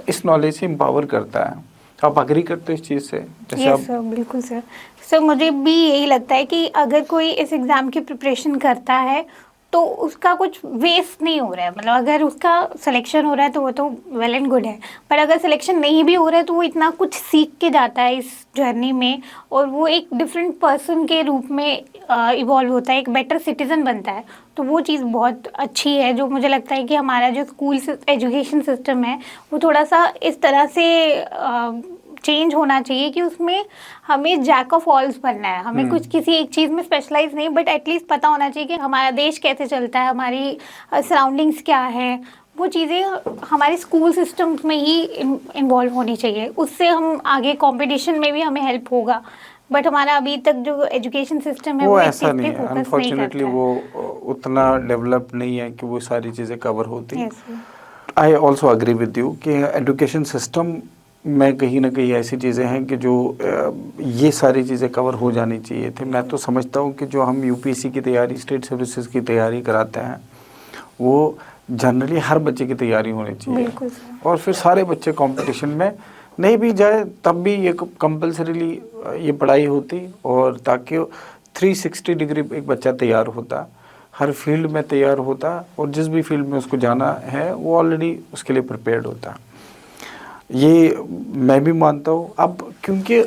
इस नॉलेज से एम्पावर करता है। आप अग्री करते हो इस चीज़ से? जैसे यस सर, बिल्कुल सर। सर मुझे भी यही लगता है कि अगर कोई इस एग्ज़ाम की प्रिपरेशन करता है तो उसका कुछ वेस्ट नहीं हो रहा है। मतलब अगर उसका सिलेक्शन हो रहा है तो वो तो वेल एंड गुड है, पर अगर सिलेक्शन नहीं भी हो रहा है तो वो इतना कुछ सीख के जाता है इस जर्नी में, और वो एक डिफरेंट पर्सन के रूप में इवॉल्व होता है, एक बेटर सिटीज़न बनता है। तो वो चीज़ बहुत अच्छी है, जो मुझे लगता है कि हमारा जो स्कूल एजुकेशन सिस्टम है वो थोड़ा सा इस तरह से चेंज होना चाहिए कि उसमें हमें जैक ऑफ ऑल्स बनना है। हमें कुछ किसी एक चीज़ में स्पेशलाइज नहीं, बट एटलीस्ट पता होना चाहिए कि हमारा देश कैसे चलता है, हमारी सराउंडिंग्स क्या है। वो चीज़ें हमारे स्कूल सिस्टम्स में ही इन्वॉल्व होनी चाहिए। उससे हम आगे कंपटीशन में भी हमें हेल्प होगा। बट हमारा अभी तक जो एजुकेशन सिस्टम है वो इस ऐसा चीज़ नहीं पे है, फोकस नहीं अनफॉर्चुनेटली करता है। वो उतना डेवलप नहीं है कि वो सारी चीज़ें कवर होती। Yes, sir. I also agree with you कि एजुकेशन सिस्टम में कहीं ना कहीं ऐसी चीज़ें हैं कि जो ये सारी चीज़ें कवर हो जानी चाहिए थे। मैं तो समझता हूँ कि जो हम यूपीएससी की तैयारी, स्टेट सर्विसेज की तैयारी कराते हैं, वो जनरली हर बच्चे की तैयारी होनी चाहिए। बिल्कुल सर। और फिर सारे बच्चे कंपटीशन में नहीं भी जाए तब भी ये कंपलसरीली ये पढ़ाई होती, और ताकि 360 डिग्री एक बच्चा तैयार होता, हर फील्ड में तैयार होता, और जिस भी फील्ड में उसको जाना है वो ऑलरेडी उसके लिए प्रिपेयर्ड होता। ये मैं भी मानता हूँ। अब क्योंकि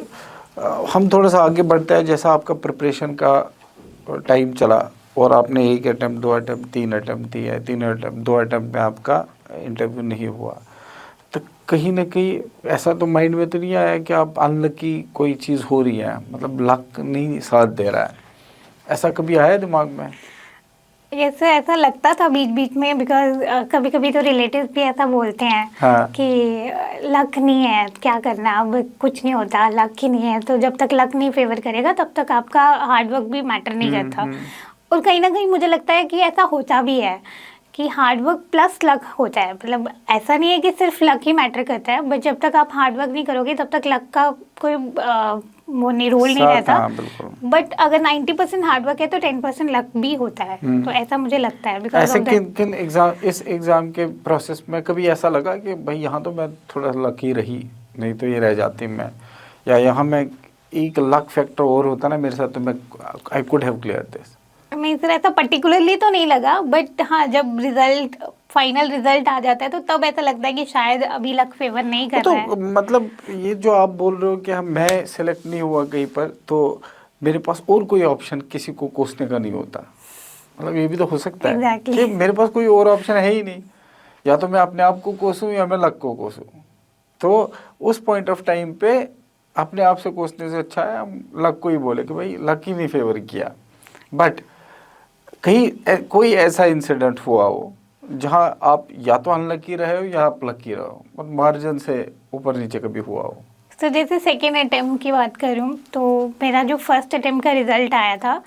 हम थोड़ा सा आगे बढ़ता है, जैसा आपका प्रिपरेशन का टाइम चला और आपने 1 अटैम्प्ट, 2 अटैम्प्ट, 3 अटैम्प्ट दिया, 3 अटैम्प्ट, 2 अटैम्प्ट में आपका इंटरव्यू नहीं हुआ, तो कहीं ना कहीं ऐसा तो माइंड में तो नहीं आया कि आप अनलकी कोई चीज़ हो रही है, मतलब लक नहीं साथ दे रहा है? ऐसा कभी आया दिमाग में? जैसे ऐसा लगता था बीच बीच में, बिकॉज कभी कभी तो रिलेटिव्स भी ऐसा बोलते हैं हाँ। कि लक नहीं है, क्या करना, अब कुछ नहीं होता, लक ही नहीं है। तो जब तक लक नहीं फेवर करेगा तब तक आपका हार्डवर्क भी मैटर नहीं करता। और कहीं ना कहीं मुझे लगता है कि ऐसा होता भी है कि हार्ड वर्क प्लस लक होता है। मतलब ऐसा नहीं है कि सिर्फ लक ही मैटर करता है, बट जब तक आप हार्ड वर्क नहीं करोगे तब तक लक का कोई वो नहीं, रोल नहीं साथ, रहता। हाँ बिल्कुल। बट अगर 90% हार्ड वर्क है तो 10% लक भी होता है। तो ऐसा मुझे लगता है बिकॉज ऐसे ऑफ किन किन एग्जाम, इस एग्जाम के प्रोसेस में कभी ऐसा लगा कि भाई यहाँ तो मैं थोड़ा लकी रही, नहीं तो ये रह जाती मैं, या यहाँ मैं एक लक फैक्टर और होता ना मेरे साथ तो मैं I could have clear this? नहीं सर, ऐसा पर्टिकुलरली तो नहीं लगा, बट हाँ जब रिजल्ट, फाइनल रिजल्ट आ जाता है तो तब ऐसा लगता है कि शायद अभी लक फेवर नहीं कर रहा है। तो मतलब ये जो आप बोल रहे हो कि हम, मैं सेलेक्ट नहीं हुआ कहीं पर तो मेरे पास और कोई ऑप्शन किसी को कोसने का नहीं होता, मतलब ये भी तो हो सकता है Exactly. कि मेरे पास कोई और ऑप्शन है ही नहीं, या तो मैं अपने आप को कोसूं या मैं लक को कोसूं। तो उस पॉइंट ऑफ टाइम पे अपने आप से कोसने से अच्छा है हम लक को ही बोले कि भाई लक ही नहीं फेवर किया। बट कहीं कोई ऐसा इंसिडेंट हुआ हो जहां आप या तो अनलकी रहे हो या आप लकी रहे हो, मतलब मार्जिन से ऊपर नीचे कभी हुआ हो? तो जैसे सेकेंड अटेम्प्ट की बात करूँ तो मेरा जो फर्स्ट अटेम्प्ट का रिजल्ट आया था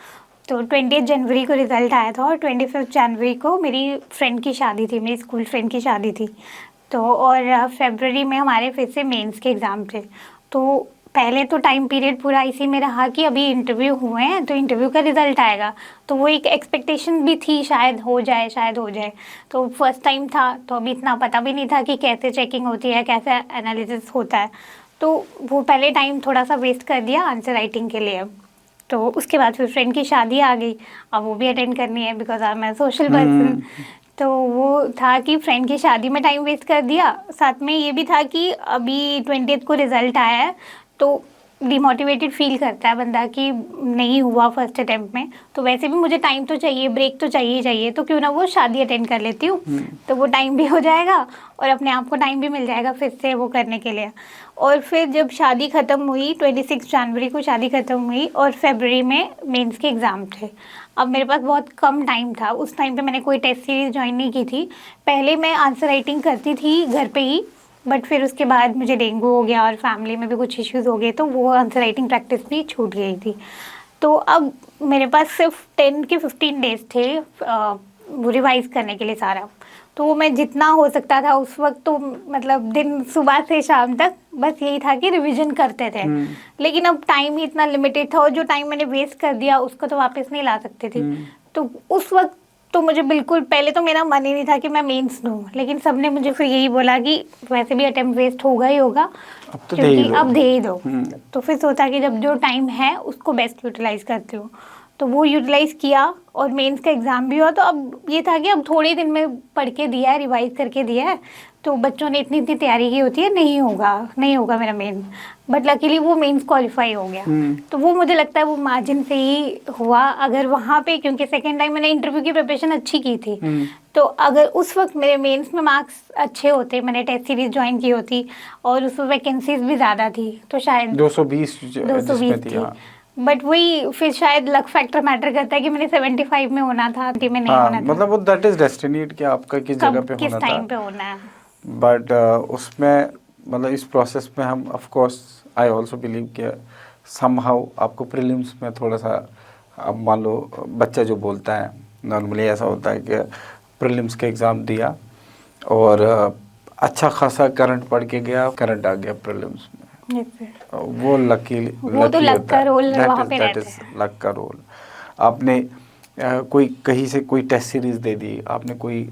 तो 20 जनवरी को रिजल्ट आया था, और 25 जनवरी को मेरी फ्रेंड की शादी थी, मेरी स्कूल फ्रेंड की शादी थी। तो और फरवरी में हमारे फिर से मेंस के एग्ज़ाम थे। तो पहले तो टाइम पीरियड पूरा इसी में रहा कि अभी इंटरव्यू हुए हैं तो इंटरव्यू का रिजल्ट आएगा, तो वो एक एक्सपेक्टेशन भी थी शायद हो जाए, शायद हो जाए। तो फर्स्ट टाइम था तो अभी इतना पता भी नहीं था कि कैसे चेकिंग होती है, कैसे एनालिसिस होता है। तो वो पहले टाइम थोड़ा सा वेस्ट कर दिया आंसर राइटिंग के लिए। तो उसके बाद फिर फ्रेंड की शादी आ गई, अब वो भी अटेंड करनी है because I am a social person. तो वो था कि फ्रेंड की शादी में टाइम वेस्ट कर दिया, साथ में ये भी था कि अभी 20th को रिजल्ट आया है तो डिमोटिवेटेड फील करता है बंदा कि नहीं हुआ फर्स्ट अटेम्प्ट में, तो वैसे भी मुझे टाइम तो चाहिए, ब्रेक तो चाहिए ही चाहिए, तो क्यों ना वो शादी अटेंड कर लेती हूँ। तो वो टाइम भी हो जाएगा और अपने आप को टाइम भी मिल जाएगा फिर से वो करने के लिए। और फिर जब शादी ख़त्म हुई, 26 जनवरी को शादी ख़त्म हुई और फरवरी में मेंस के एग्ज़ाम थे। अब मेरे पास बहुत कम टाइम था, उस टाइम पे मैंने कोई टेस्ट सीरीज़ ज्वाइन नहीं की थी। पहले मैं आंसर राइटिंग करती थी घर पे ही, बट फिर उसके बाद मुझे डेंगू हो गया और फैमिली में भी कुछ इश्यूज़ हो गए तो वो आंसर राइटिंग प्रैक्टिस भी छूट गई थी। तो अब मेरे पास सिर्फ 10 के 15 डेज थे वो रिवाइज करने के लिए सारा। तो वो मैं जितना हो सकता था उस वक्त, तो मतलब दिन सुबह से शाम तक बस यही था कि रिवीजन करते थे। लेकिन अब टाइम ही इतना लिमिटेड था और जो टाइम मैंने वेस्ट कर दिया उसको तो वापस नहीं ला सकते थे। तो उस वक्त तो मुझे बिल्कुल, पहले तो मेरा मन ही नहीं था कि मैं मेंस दूँ, लेकिन सबने मुझे फिर यही बोला कि वैसे भी अटेम्प्ट वेस्ट होगा ही होगा, अब तो दे ही क्योंकि दो। अब दे ही दो। तो फिर सोचा कि जब जो टाइम है उसको बेस्ट यूटिलाइज करती हूँ, तो वो यूटिलाइज किया और मेंस का एग्ज़ाम भी हुआ। तो अब ये था कि अब थोड़े दिन में पढ़ के दिया है, रिवाइज करके दिया है, तो बच्चों ने इतनी इतनी तैयारी की होती है, नहीं होगा मेरा मेन, बट लकीली वो मेंस क्वालिफाई हो गया। तो वो मुझे लगता है वो मार्जिन से ही हुआ। अगर वहाँ पे, क्योंकि सेकेंड टाइम मैंने इंटरव्यू की प्रिपरेशन अच्छी की थी, तो अगर उस वक्त मेरे मेंस में मार्क्स अच्छे होते, मैंने टेस्ट सीरीज ज्वाइन की होती और उस वक्त वैकेंसीज भी ज़्यादा थी, तो शायद 220 220 थी, थी। हाँ। बट वही फिर शायद लक फैक्टर मैटर करता है कि मैंने 75 में होना था, 30 में नहीं हाँ होना था। मतलब वो दैट इज डेस्टिनी कि आपका किस जगह कब पे किस होना था। टाइम पे होना है। बट उसमें मतलब इस प्रोसेस में हम of course I also believe कि समहाउ आपको प्रीलिम्स में थोड़ा सा, अब मान लो बच्चा जो बोलता है नॉर्मली ऐसा होता है कि प्रीलिम्स का एग्ज़ाम दिया और अच्छा खासा करंट पढ़ के गया, करंट आ गया प्रीलिम्स में, Yes, sir. वो लकी वो तो लक का रोल वहाँ पे दैट रहता इज है। लक का रोल। आपने कोई कहीं से कोई टेस्ट सीरीज दे दी, आपने कोई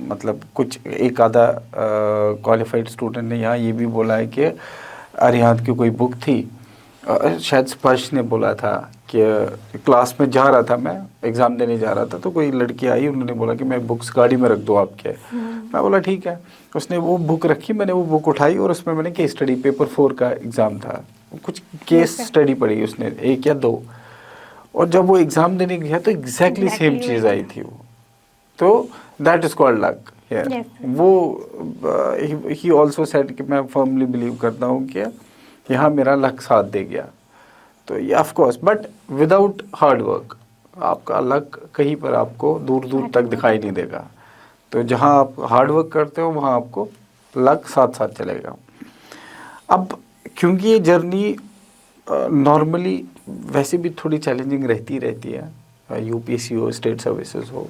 मतलब कुछ एक आधा क्वालिफाइड स्टूडेंट ने यहाँ ये भी बोला है कि अरिहंत की कोई बुक थी, शायद स्पर्श ने बोला था कि क्लास में जा रहा था, मैं एग्ज़ाम देने जा रहा था तो कोई लड़की आई, उन्होंने बोला कि मैं बुक्स गाड़ी में रख दो आपके। मैं बोला ठीक है, उसने वो बुक रखी, मैंने वो बुक उठाई और उसमें मैंने केस स्टडी, पेपर 4 का एग्ज़ाम था, कुछ केस स्टडी पढ़ी उसने 1 या 2, और जब वो एग्ज़ाम देने गया तो एग्जैक्टली सेम Exactly चीज़ वही। आई थी वो। तो that is called luck here. Yes, sir. वो ही ऑल्सो सेड कि मैं फर्मली बिलीव करता हूँ कि यहाँ मेरा लक साथ दे गया। तो ये of course, but without hard work आपका लक कहीं पर आपको दूर दूर तक दिखाई नहीं देगा। तो जहाँ आप हार्ड वर्क करते हो वहाँ आपको लक साथ साथ चलेगा। अब क्योंकि ये जर्नी नॉर्मली वैसे भी थोड़ी चैलेंजिंग रहती है, यूपीएससी हो, स्टेट सर्विसेज हो,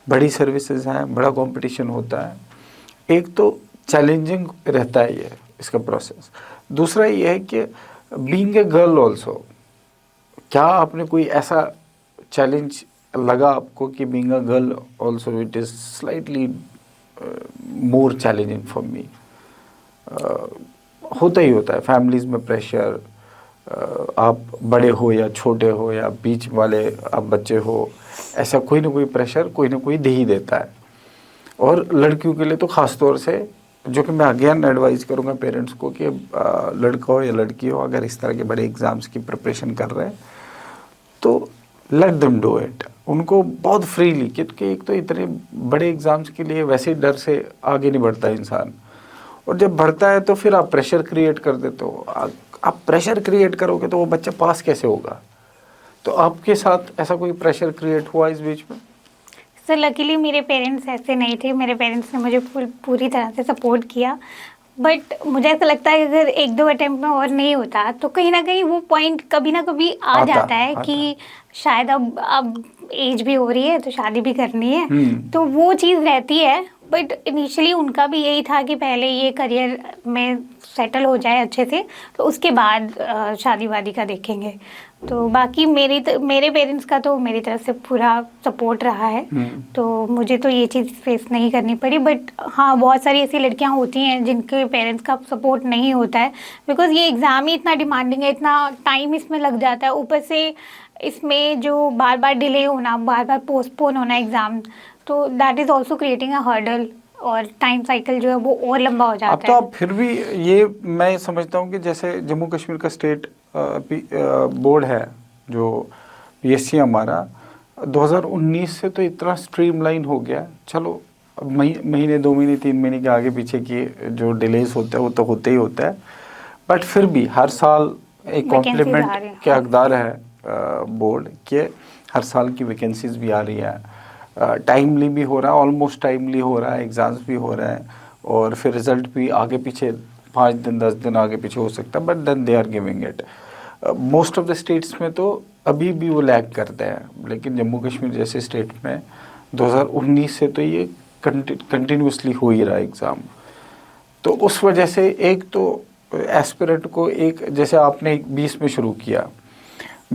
बड़ी सर्विसेज हैं, बड़ा कंपटीशन होता है। एक तो चैलेंजिंग रहता है ये इसका प्रोसेस। दूसरा ये है कि बीइंग ए गर्ल ऑल्सो, क्या आपने कोई ऐसा चैलेंज लगा आपको कि being a girl also it is slightly more challenging for me? होता ही होता है फैमिलीज में प्रेशर, आप बड़े हो या छोटे हो या बीच वाले आप बच्चे हो, ऐसा कोई ना कोई प्रेशर कोई ना कोई दे ही देता है। और लड़कियों के लिए तो ख़ास तौर से, जो कि मैं अगेन एडवाइस करूँगा पेरेंट्स को कि लड़का हो या लड़की हो, अगर इस तरह के बड़े एग्ज़ाम्स की प्रिपरेशन कर रहे हैं तो लेट देम डू इट, उनको बहुत फ्रीली, क्योंकि एक तो इतने बड़े एग्ज़ाम्स के लिए वैसे ही डर से आगे नहीं बढ़ता इंसान, और जब बढ़ता है तो फिर आप प्रेशर क्रिएट कर देते हो। आप प्रेशर क्रिएट करोगे तो वो बच्चा पास कैसे होगा? तो आपके साथ ऐसा कोई प्रेशर क्रिएट हुआ इस बीच में? सर लकीली मेरे पेरेंट्स ऐसे नहीं थे, मेरे पेरेंट्स ने मुझे पूरी तरह से सपोर्ट किया। बट मुझे ऐसा लगता है कि अगर एक दो अटेम्प्ट में और नहीं होता तो कहीं ना कहीं वो पॉइंट कभी ना कभी आ जाता है कि शायद अब एज भी हो रही है तो शादी भी करनी है, तो वो चीज़ रहती है। बट इनिशियली उनका भी यही था कि पहले ये करियर में सेटल हो जाए अच्छे से, तो उसके बाद शादी वादी का देखेंगे। तो बाकी मेरे पेरेंट्स का तो मेरी तरफ से पूरा सपोर्ट रहा है, तो मुझे तो ये चीज़ फेस नहीं करनी पड़ी। बट हाँ, बहुत सारी ऐसी लड़कियां होती हैं जिनके पेरेंट्स का सपोर्ट नहीं होता है, बिकॉज ये एग्ज़ाम ही इतना डिमांडिंग है, इतना टाइम इसमें लग जाता है, ऊपर से इसमें जो बार बार डिले होना, बार बार पोस्टपोन होना एग्ज़ाम, तो that is also creating a hurdle, और टाइम साइकिल जो है वो और लंबा हो जाता है। अब तो आप फिर भी ये मैं समझता हूँ कि जैसे जम्मू कश्मीर का स्टेट बोर्ड है जो पीएससी हमारा, 2019 से तो इतना स्ट्रीमलाइन हो गया। चलो महीने 2 महीने 3 महीने के आगे पीछे की जो डिलेज होता है वो तो होते ही होता है, बट फिर भी हर साल एक कॉम्प्लीमेंट के हकदार है बोर्ड के, हर साल की वैकेंसीज भी आ रही है, टाइमली भी हो रहा है, ऑलमोस्ट टाइमली हो रहा है, एग्ज़ाम्स भी हो रहे हैं, और फिर रिज़ल्ट भी आगे पीछे 5 दिन 10 दिन आगे पीछे हो सकता है, but then they are giving it. Most of the states में तो अभी भी वो लैग करते हैं, लेकिन जम्मू कश्मीर जैसे स्टेट में 2019 से तो ये कंटिन्यूसली हो ही रहा है एग्ज़ाम। तो उस वजह से एक तो एस्पिरेंट को, एक जैसे आपने 20 में शुरू किया,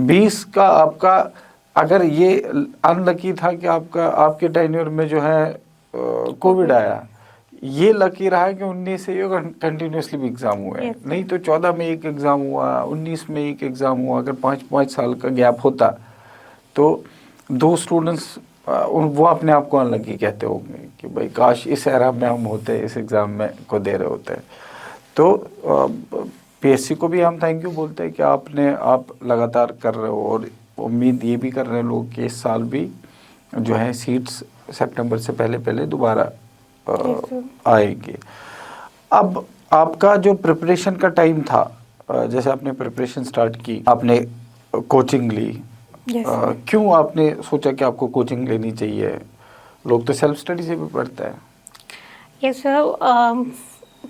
20 का आपका अगर ये अनलकी था कि आपके टेन्योर में जो है कोविड आया, ये लकी रहा है कि 19 से ये कंटिन्यूसली भी एग्ज़ाम हुए हैं। नहीं तो 14 में एक एग्ज़ाम हुआ, 19 में एक एग्ज़ाम हुआ, अगर 5 साल का गैप होता तो 2 स्टूडेंट्स वो अपने आप को अनलकी कहते होंगे कि भाई काश इस एरा में हम होते, इस एग्ज़ाम में को दे रहे होते। तो पीएससी को भी हम थैंक यू बोलते हैं कि आप लगातार कर रहे हो, और उम्मीद ये भी कर रहे हैं लोग कि इस साल भी जो है सीट्स सितंबर से पहले दोबारा आएगी। अब आपका जो प्रिपरेशन का टाइम था, जैसे आपने प्रिपरेशन स्टार्ट की, आपने कोचिंग ली, क्यों आपने सोचा कि आपको कोचिंग लेनी चाहिए? लोग तो सेल्फ स्टडी से भी पढ़ते हैं। यस सर,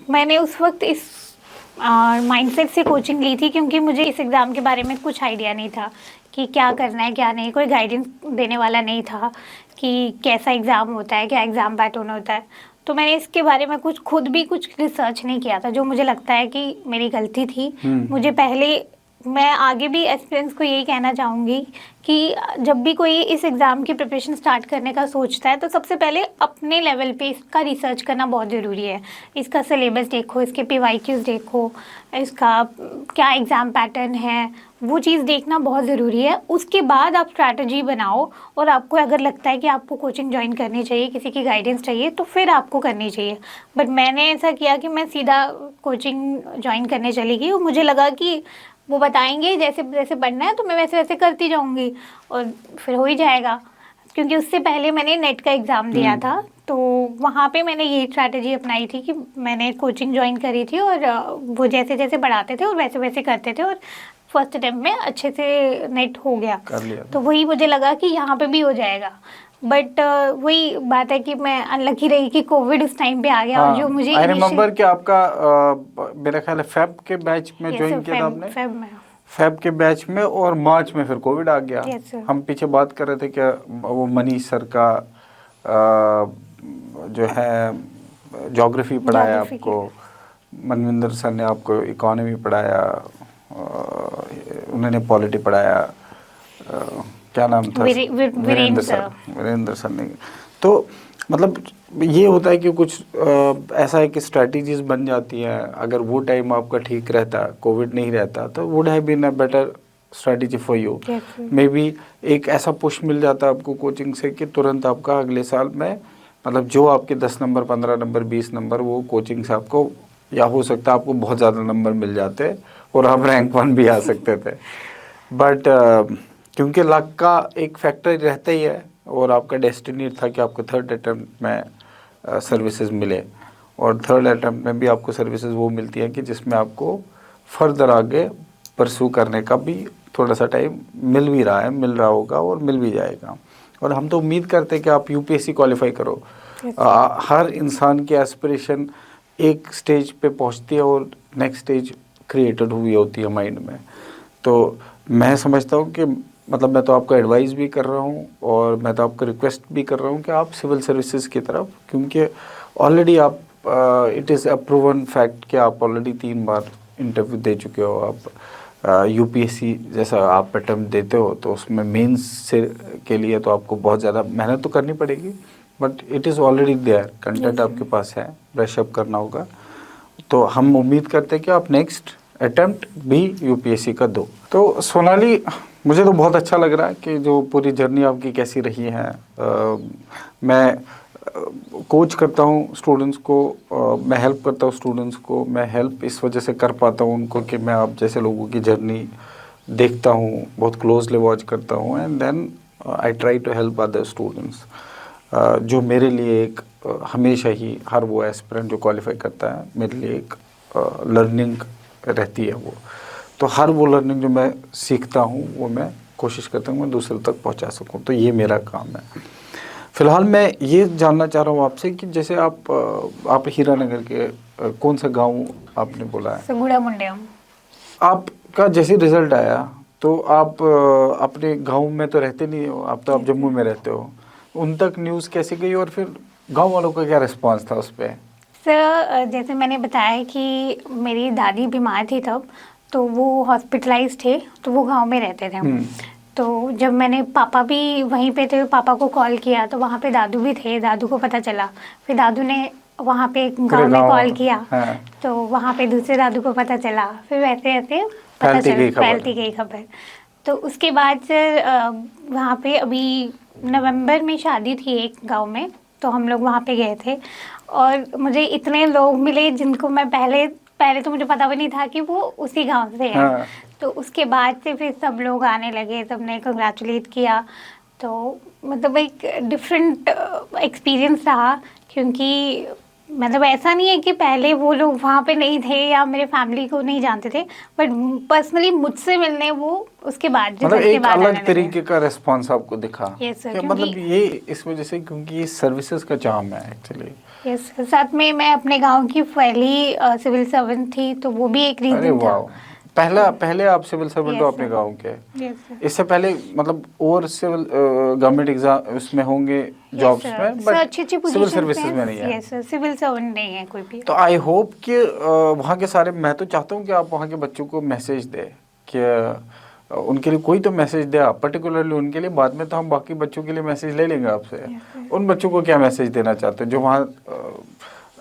मैंने उस वक्त इस माइंडसेट से कोचिंग ली थी क्योंकि मुझे इस एग्ज़ाम के बारे में कुछ आइडिया नहीं था कि क्या करना है क्या नहीं, कोई गाइडेंस देने वाला नहीं था कि कैसा एग्ज़ाम होता है, क्या एग्ज़ाम पैटर्न होता है। तो मैंने इसके बारे में खुद भी कुछ रिसर्च नहीं किया था, जो मुझे लगता है कि मेरी गलती थी। मुझे पहले, मैं आगे भी एस्पिरेंट्स को यही कहना चाहूँगी कि जब भी कोई इस एग्ज़ाम की प्रिपरेशन स्टार्ट करने का सोचता है तो सबसे पहले अपने लेवल पे इसका रिसर्च करना बहुत ज़रूरी है। इसका सिलेबस देखो, इसके PYQs देखो, इसका क्या एग्ज़ाम पैटर्न है, वो चीज़ देखना बहुत ज़रूरी है। उसके बाद आप स्ट्रैटेजी बनाओ, और आपको अगर लगता है कि आपको कोचिंग ज्वाइन करनी चाहिए, किसी की गाइडेंस चाहिए, तो फिर आपको करनी चाहिए। बट मैंने ऐसा किया कि मैं सीधा कोचिंग ज्वाइन करने चली गई, और मुझे लगा कि वो बताएंगे जैसे जैसे पढ़ना है तो मैं वैसे वैसे करती जाऊंगी और फिर हो ही जाएगा। क्योंकि उससे पहले मैंने नेट का एग्ज़ाम दिया था, तो वहाँ पे मैंने यही स्ट्रैटेजी अपनाई थी कि मैंने कोचिंग ज्वाइन करी थी, और वो जैसे जैसे पढ़ाते थे और वैसे वैसे करते थे, और फर्स्ट अटेम्प्ट में अच्छे से नेट हो गया। तो वही मुझे लगा कि यहाँ पे भी हो जाएगा। बट वही बात है कि मैं अनलकी रही कि कोविड उस टाइम पे आ गया। और जो मुझे आई रिमेम्बर कि आपका मेरा ख्याल है फेब के बैच में ज्वाइन किया था आपने, फेब के बैच में, और मार्च में फिर कोविड आ गया। हम पीछे बात कर रहे थे कि वो मनीष सर का जो है ज्योग्राफी पढ़ाया Geography आपको, मनविंदर सर ने आपको इकोनॉमी पढ़ाया, उन्होंने पॉलिटी पढ़ाया, क्या नाम था, वीरेंद्र सर, वीरेंद्र सर ने। तो मतलब ये होता है कि कुछ ऐसा है कि स्ट्रेटजीज बन जाती हैं। अगर वो टाइम आपका ठीक रहता, कोविड नहीं रहता, तो would have been a better strategy for you. Maybe एक ऐसा पुश मिल जाता आपको कोचिंग से कि तुरंत आपका अगले साल में मतलब जो आपके 10 नंबर, 15 नंबर, 20 नंबर वो कोचिंग से आपको, या हो सकता है आपको बहुत ज़्यादा नंबर मिल जाते और आप रैंक 1 भी आ सकते थे। बट क्योंकि लक का एक फैक्टर रहता ही है, और आपका डेस्टिनी था कि आपको थर्ड अटेम्प्ट में सर्विसेज मिले, और थर्ड अटेम्प्ट में भी आपको सर्विसेज वो मिलती है कि जिसमें आपको फर्दर आगे परसू करने का भी थोड़ा सा टाइम मिल भी रहा है, मिल रहा होगा और मिल भी जाएगा। और हम तो उम्मीद करते हैं कि आप यूपीएससी क्वालिफाई करो। हर इंसान की एस्पिरेशन एक स्टेज पे पहुंचती है और नेक्स्ट स्टेज क्रिएटेड हुई होती है माइंड में। तो मैं समझता हूँ कि मतलब मैं तो आपको एडवाइस भी कर रहा हूँ और मैं तो आपको रिक्वेस्ट भी कर रहा हूँ कि आप सिविल सर्विसेज की तरफ, क्योंकि ऑलरेडी आप it is a proven fact कि आप ऑलरेडी 3 बार इंटरव्यू दे चुके हो। आप यूपीएससी जैसा आप अटेम्प्ट देते हो तो उसमें मेंस से के लिए तो आपको बहुत ज़्यादा मेहनत तो करनी पड़ेगी, but it is already there, content आपके पास है, ब्रश अप करना होगा। तो हम उम्मीद करते हैं कि आप नेक्स्ट अटेम्प्ट भी यूपीएससी का दो। तो सोनाली, मुझे तो बहुत अच्छा लग रहा है कि जो पूरी जर्नी आपकी कैसी रही है। मैं कोच करता हूँ स्टूडेंट्स को, मैं हेल्प करता हूँ स्टूडेंट्स को। मैं हेल्प इस वजह से कर पाता हूँ उनको कि मैं आप जैसे लोगों की जर्नी देखता हूँ, बहुत क्लोजली वॉच करता हूँ, and then I try to help other students. जो मेरे लिए एक हमेशा ही हर वो एस्पिरेंट जो क्वालिफाई करता है मेरे लिए एक लर्निंग रहती है वो। तो हर वो लर्निंग जो मैं सीखता हूँ वो मैं कोशिश करता हूँ मैं दूसरे तक पहुँचा सकूँ। तो ये मेरा काम है। फिलहाल मैं ये जानना चाह रहा हूँ आपसे कि जैसे आप हीरानगर के कौन सा गांव आपने बोला है? सगुड़ा मुंडियम। आपका जैसे रिजल्ट आया तो आप अपने गांव में तो रहते नहीं हो, आप जम्मू में रहते हो। उन तक न्यूज़ कैसे गई और फिर गांव वालों का क्या रिस्पांस था उस पर? सर जैसे मैंने बताया कि मेरी दादी बीमार थी तब, तो वो हॉस्पिटलाइज थे, तो वो गांव में रहते थे। तो जब मैंने, पापा भी वहीं पे थे, पापा को कॉल किया तो वहाँ पे दादू भी थे, दादू को पता चला। फिर दादू ने वहाँ पे गांव में कॉल किया, हाँ। तो वहाँ पे दूसरे दादू को पता चला। फिर वैसे ऐसे पता चला, फैलती गई खबर। तो उसके बाद सर वहाँ पे अभी नवंबर में शादी थी एक गांव में, तो हम लोग वहाँ पे गए थे और मुझे इतने लोग मिले जिनको मैं पहले तो मुझे पता भी नहीं था कि वो उसी गांव से हैं। हाँ। तो उसके बाद से फिर सब लोग आने लगे, सबने कंग्रेचुलेट किया। तो मतलब एक डिफरेंट एक्सपीरियंस रहा, क्योंकि मतलब ऐसा नहीं है कि पहले वो लोग वहाँ पे नहीं थे या मेरे फैमिली को नहीं जानते थे, बट पर्सनली मुझसे मिलने वो उसके बाद, मतलब रिजल्ट के एक बाद आने अलग लगे। तरीके का रिस्पांस आपको दिखा। यस सर, क्या मतलब ये इस वजह से क्योंकि ये सर्विसेज का चार्म है एक्चुअली। यस, साथ में मैं अपने गांव की पहली सिविल सर्वेंट थी, तो वो भी एक अरे रीजन था। वाह, पहले आप सिविल सर्वेंट हो यस अपने सर। गांव के। Yes sir. इससे पहले मतलब और सिविल गवर्नमेंट एग्जाम उसमें होंगे जॉब्स में, सर बट अच्छी अच्छी सिविल पोजीशन सर्विसेज में नहीं पे। है। यस सर, सिविल सर्वेंट नहीं है कोई भी। तो आई होप कि वहाँ के सारे, मैं तो चाहता हूँ कि आप वहाँ के बच्चों को मैसेज दें कि उनके लिए कोई तो मैसेज दे आप, पर्टिकुलरली उनके लिए। बाद में तो हम बाकी बच्चों के लिए मैसेज ले लेंगे आपसे। उन बच्चों को क्या मैसेज देना चाहते हैं जो वहाँ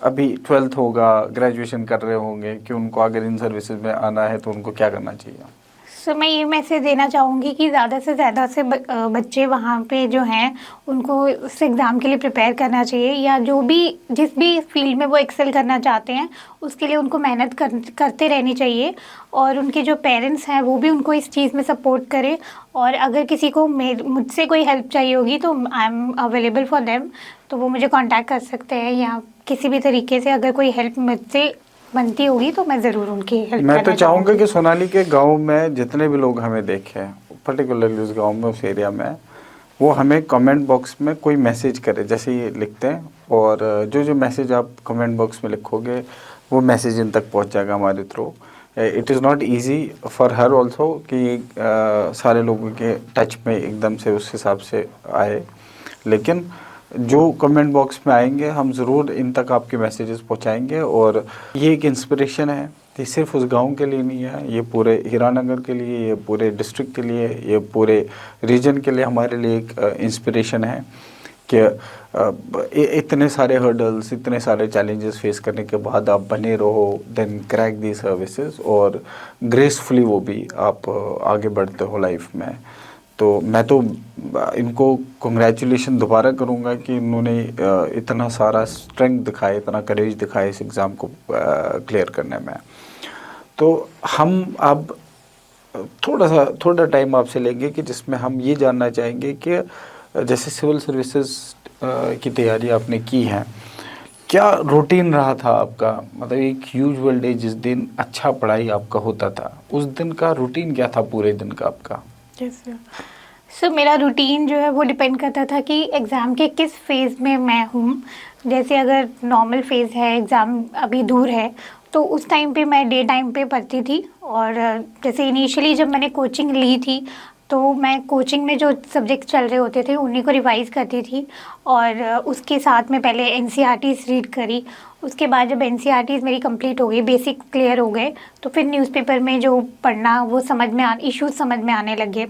अभी 12th होगा, ग्रेजुएशन कर रहे होंगे, कि उनको अगर इन सर्विसेज में आना है तो उनको क्या करना चाहिए? सर मैं ये मैसेज देना चाहूँगी कि ज़्यादा से ज़्यादा से बच्चे वहाँ पे जो हैं उनको उस एग्ज़ाम के लिए प्रिपेयर करना चाहिए, या जो भी जिस भी फील्ड में वो एक्सेल करना चाहते हैं उसके लिए उनको मेहनत करते रहनी चाहिए। और उनके जो पेरेंट्स हैं वो भी उनको इस चीज़ में सपोर्ट करें। और अगर किसी को मुझसे कोई हेल्प चाहिए होगी तो I am available for them, तो वो मुझे कांटेक्ट कर सकते हैं, या किसी भी तरीके से अगर कोई हेल्प मुझसे बनती होगी तो मैं ज़रूर उनकी हेल्प मैं तो करना चाहूँगा चाहूँगी। कि सोनाली के गांव में जितने भी लोग हमें देखें, पर्टिकुलरली उस गांव में, उस एरिया में, वो हमें कमेंट बॉक्स में कोई मैसेज करे जैसे ये लिखते हैं। और जो जो मैसेज आप कमेंट बॉक्स में लिखोगे वो मैसेज इन तक पहुंच जाएगा हमारे through. It is not easy for her also कि सारे लोगों के टच में एकदम से उस हिसाब से आए, लेकिन जो कमेंट बॉक्स में आएंगे हम ज़रूर इन तक आपके मैसेजेस पहुंचाएंगे। और ये एक इंस्पिरेशन है, ये सिर्फ उस गांव के लिए नहीं है, ये पूरे हीरानगर के लिए, ये पूरे डिस्ट्रिक्ट के लिए, ये पूरे रीजन के लिए हमारे लिए एक इंस्पिरेशन है कि इतने सारे हर्डल्स, इतने सारे चैलेंजेस फेस करने के बाद आप बने रहो, देन क्रैक दी सर्विसेज और ग्रेसफुली वो भी आप आगे बढ़ते हो लाइफ में। तो मैं तो इनको कंग्रेचुलेशन दोबारा करूँगा कि इन्होंने इतना सारा स्ट्रेंथ दिखाया, इतना करेज दिखाया इस एग्ज़ाम को क्लियर करने में। तो हम अब थोड़ा टाइम आपसे लेंगे कि जिसमें हम ये जानना चाहेंगे कि जैसे सिविल सर्विसेज की तैयारी आपने की है, क्या रूटीन रहा था आपका? मतलब एक यूजुअल डे जिस दिन अच्छा पढ़ाई आपका होता था, उस दिन का रूटीन क्या था पूरे दिन का आपका? सो मेरा रूटीन जो है वो डिपेंड करता था कि एग्ज़ाम के किस फेज़ में मैं हूँ। जैसे अगर नॉर्मल फेज़ है, एग्ज़ाम अभी दूर है, तो उस टाइम पे मैं डे टाइम पे पढ़ती थी। और जैसे इनिशियली जब मैंने कोचिंग ली थी तो मैं कोचिंग में जो सब्जेक्ट चल रहे होते थे उन्हीं को रिवाइज़ करती थी। और उसके साथ में पहले एनसीईआरटीज़ रीड करी। उसके बाद जब एनसीईआरटीज़ मेरी कंप्लीट हो गई, बेसिक क्लियर हो गए, तो फिर न्यूज़पेपर में जो पढ़ना वो इश्यूज समझ में आने लगे।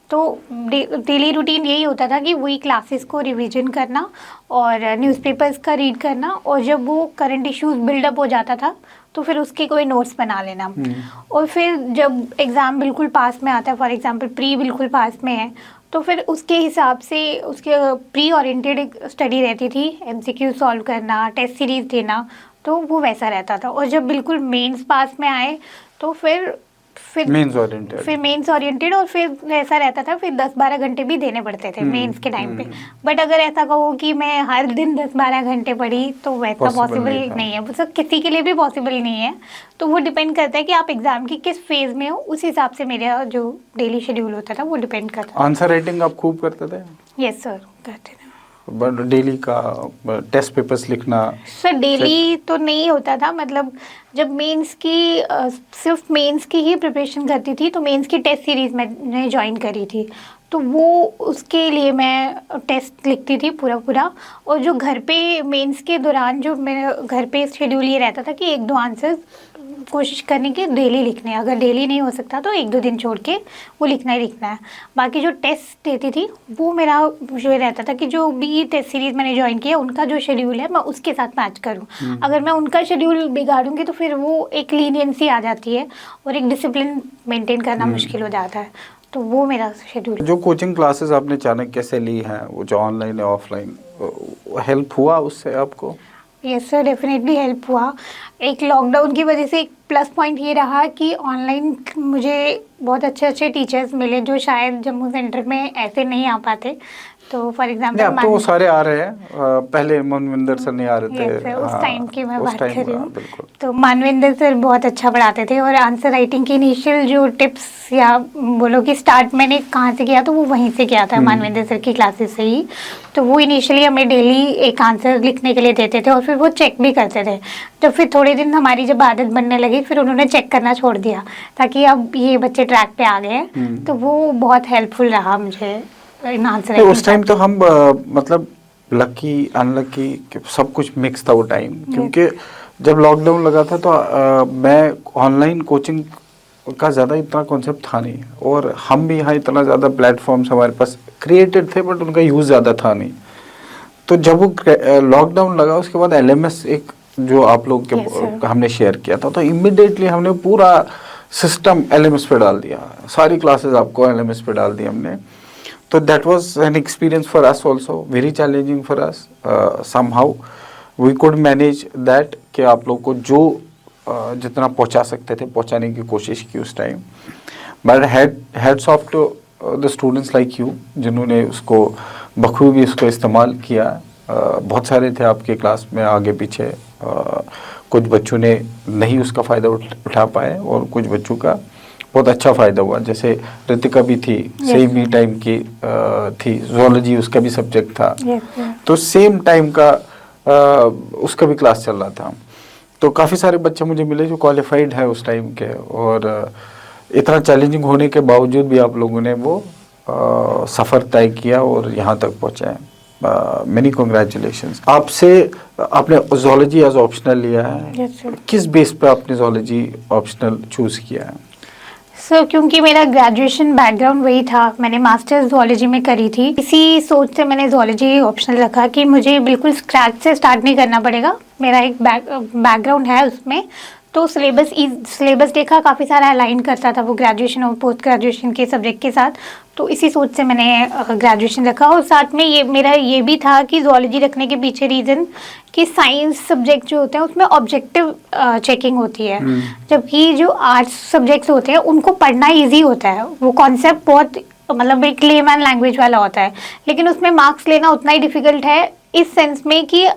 तो डेली रूटीन यही होता था कि वही क्लासेस को रिवीजन करना और न्यूज़पेपर्स का रीड करना, और जब वो करंट इश्यूज बिल्डअप हो जाता था तो फिर उसके कोई नोट्स बना लेना। और फिर जब एग्ज़ाम बिल्कुल पास में आता है, फॉर एग्जांपल प्री बिल्कुल पास में है, तो फिर उसके हिसाब से उसके प्री ओरिएंटेड एक स्टडी रहती थी, एमसीक्यू सॉल्व करना, टेस्ट सीरीज़ देना, तो वो वैसा रहता था। और जब बिल्कुल मेंस पास में आए तो फिर मेंस ओरिएंटेड और फिर ऐसा रहता था, फिर 10-12 घंटे भी देने पड़ते थे मेंस के टाइम पे। बट अगर ऐसा कहो कि मैं हर दिन 10-12 घंटे पढ़ी तो वैसा पॉसिबल नहीं है, वो सब किसी के लिए भी पॉसिबल नहीं है। तो वो डिपेंड करता है कि आप एग्जाम की किस फेज में हो, उस हिसाब से मेरा जो डेली शेड्यूल होता था वो डिपेंड करता था। आंसर राइटिंग आप खूब करते थे? यस सर, करते थे। बट डेली का टेस्ट पेपर्स लिखना? सर डेली तो नहीं होता था, मतलब जब मेंस की सिर्फ मेंस की ही प्रिपरेशन करती थी, तो मेंस की टेस्ट सीरीज़ मैंने ज्वाइन करी थी, तो वो उसके लिए मैं टेस्ट लिखती थी पूरा। और जो घर पे मेंस के दौरान जो मेरे घर पे शेड्यूल ये रहता था कि 1-2 आंसर कोशिश करने के डेली लिखने, अगर डेली नहीं हो सकता तो 1-2 दिन छोड़ के वो लिखना ही लिखना है। बाकी जो टेस्ट देती थी वो मेरा ये रहता था कि जो भी टेस्ट सीरीज़ मैंने ज्वाइन किया उनका जो शेड्यूल है मैं उसके साथ मैच करूँ। अगर मैं उनका शेड्यूल बिगाड़ूंगी तो फिर वो एक लीनियंसी आ जाती है और एक डिसिप्लिन मेंटेन करना मुश्किल हो जाता है। तो वो मेरा शेड्यूल। जो कोचिंग क्लासेस आपने चाणक्य से ली हैं, वो जो ऑनलाइन या ऑफलाइन, हेल्प हुआ उससे आपको? यस सर, डेफिनेटली हेल्प हुआ। एक लॉकडाउन की वजह से एक प्लस पॉइंट ये रहा कि ऑनलाइन मुझे बहुत अच्छे टीचर्स मिले जो शायद जम्मू सेंटर में ऐसे नहीं आ पाते। तो फॉर एग्जांपल अब तो वो सारे आ रहे हैं, पहले मनविंदर सर नहीं आ रहे थे। उस टाइम की मैं बात कर रही हूँ। बिल्कुल। तो मनविंदर सर बहुत अच्छा पढ़ाते थे, और आंसर राइटिंग की इनिशियल जो टिप्स या बोलो कि स्टार्ट मैंने कहाँ से किया तो वो वहीं से किया था, मनविंदर सर की क्लासेस से ही। तो वो इनिशियली हमें डेली एक आंसर लिखने के लिए देते थे और फिर वो चेक भी करते थे। तो फिर थोड़े दिन हमारी जब आदत बनने लगी फिर उन्होंने चेक करना छोड़ दिया ताकि अब ये बच्चे ट्रैक पे आ गए हैं। तो वो बहुत हेल्पफुल रहा मुझे इन आंसर। तो उस टाइम तो हम मतलब लकी अनलकी सब कुछ मिक्स था वो टाइम, क्योंकि जब लॉकडाउन लगा था तो मैं ऑनलाइन कोचिंग का ज़्यादा इतना कॉन्सेप्ट था नहीं, और हम भी यहाँ इतना ज़्यादा प्लेटफॉर्म्स हमारे पास क्रिएटेड थे बट उनका यूज़ ज़्यादा था नहीं। तो जब वो लॉकडाउन लगा उसके बाद LMS एक जो आप लोग के हमने शेयर किया था, तो इमिडिएटली हमने पूरा सिस्टम LMS पे डाल दिया, सारी क्लासेस आपको LMS पे डाल दी हमने। तो that was an experience for us also, very challenging for us. Somehow we could manage that कि आप लोग को जो जितना पहुंचा सकते थे पहुंचाने की कोशिश की उस time. But hats off to the students like you जिन्होंने उसको बखूबी उसको इस्तेमाल किया। बहुत सारे थे आपके क्लास में आगे पीछे, कुछ बच्चों ने नहीं उसका फ़ायदा उठा पाए और कुछ बच्चों का बहुत अच्छा फ़ायदा हुआ। जैसे रितिका भी थी, सेम ही टाइम की थी, ज़ूलॉजी उसका भी सब्जेक्ट था, तो सेम टाइम का उसका भी क्लास चल रहा था। तो काफ़ी सारे बच्चे मुझे मिले जो क्वालिफाइड है उस टाइम के, और इतना चैलेंजिंग होने के बावजूद भी आप लोगों ने वो सफ़र तय किया और यहाँ तक पहुँचे हैं। Many congratulations. आपसे आपने जोलॉजी एज ऑप्शनल लिया है। Yes, sir. किस बेस पे आपने जोलॉजी ऑप्शनल चूज किया है? सर क्योंकि मेरा ग्रेजुएशन बैकग्राउंड वही था, मैंने मास्टर्स जूलॉजी में करी थी, इसी सोच से मैंने जूलॉजी ऑप्शनल रखा कि मुझे बिल्कुल स्क्रैच से स्टार्ट नहीं करना पड़ेगा। मेरा एक बैकग्राउंड है उसमें, तो सिलेबस देखा, काफ़ी सारा अलाइन करता था वो ग्रेजुएशन और पोस्ट ग्रेजुएशन के सब्जेक्ट के साथ, तो इसी सोच से मैंने ग्रेजुएशन रखा। और साथ में मेरा ये भी था कि जूलॉजी रखने के पीछे रीज़न कि साइंस सब्जेक्ट जो होते हैं उसमें ऑब्जेक्टिव चेकिंग होती है, जबकि जो आर्ट्स सब्जेक्ट्स होते हैं उनको पढ़ना ईजी होता है, वो कॉन्सेप्ट बहुत मतलब एक लेमैन लैंग्वेज वाला होता है, लेकिन उसमें मार्क्स लेना उतना ही डिफिकल्ट है इस सेंस में कि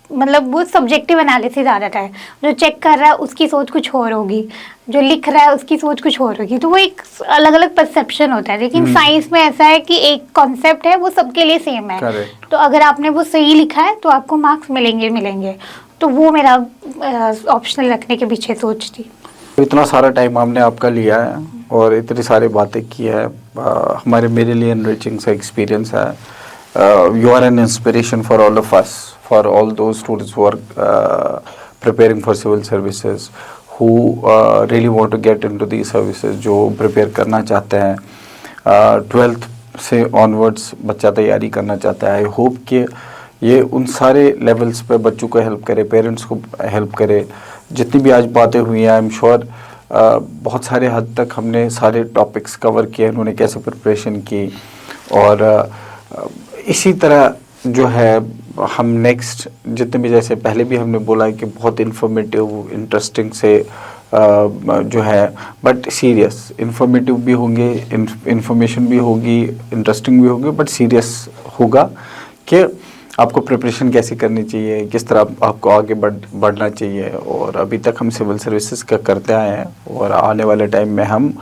मतलब वो सब्जेक्टिव एनालिसिस आ जाता है। जो चेक कर रहा है उसकी सोच कुछ और होगी, जो लिख रहा है उसकी सोच कुछ और होगी, तो वो एक अलग अलग परसेप्शन होता है। लेकिन साइंस में ऐसा है कि एक कॉन्सेप्ट है वो सबके लिए सेम है। Correct. तो अगर आपने वो सही लिखा है तो आपको मार्क्स मिलेंगे। तो वो मेरा ऑप्शनल रखने के पीछे सोच थी। इतना सारा टाइम हमने आपका लिया है और इतनी सारी बातें की है, मेरे लिए एनरिचिंग सा एक्सपीरियंस है। You are an inspiration for all of us, for all those students who are preparing for civil services, who really want to get into the services, जो प्रिपेयर करना चाहते हैं। 12th से ऑनवर्ड्स बच्चा तैयारी करना चाहता है। आई होप कि ये उन सारे लेवल्स पे बच्चों को हेल्प करे, पेरेंट्स को हेल्प करे। जितनी भी आज बातें हुई हैं, आई एम श्योर बहुत सारे हद तक हमने सारे टॉपिक्स कवर किए, उन्होंने कैसे प्रिपरेशन की, और इसी तरह जो है हम नेक्स्ट जितने भी, जैसे पहले भी हमने बोला है कि बहुत इन्फॉर्मेटिव इंटरेस्टिंग से जो है, बट सीरियस इन्फॉर्मेटिव भी होंगे, इन्फॉर्मेशन भी होगी, इंटरेस्टिंग भी होगी, बट सीरियस होगा कि आपको प्रिपरेशन कैसे करनी चाहिए, किस तरह आपको आगे बढ़ना चाहिए। और अभी तक हम सिविल सर्विसेज का करते आए हैं, और आने वाले टाइम में हम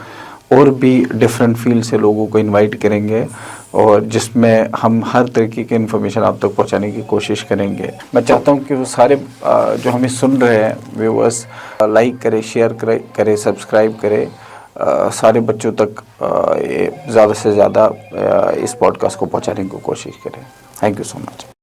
और भी डिफरेंट फील्ड से लोगों को इनवाइट करेंगे, और जिसमें हम हर तरीके की इन्फॉर्मेशन आप तक पहुंचाने की कोशिश करेंगे। मैं चाहता हूं कि वो सारे जो हमें सुन रहे हैं व्यूअर्स लाइक करें, शेयर करें, सब्सक्राइब करें, सारे बच्चों तक ज़्यादा से ज़्यादा इस पॉडकास्ट को पहुंचाने की कोशिश करें। Thank you so much.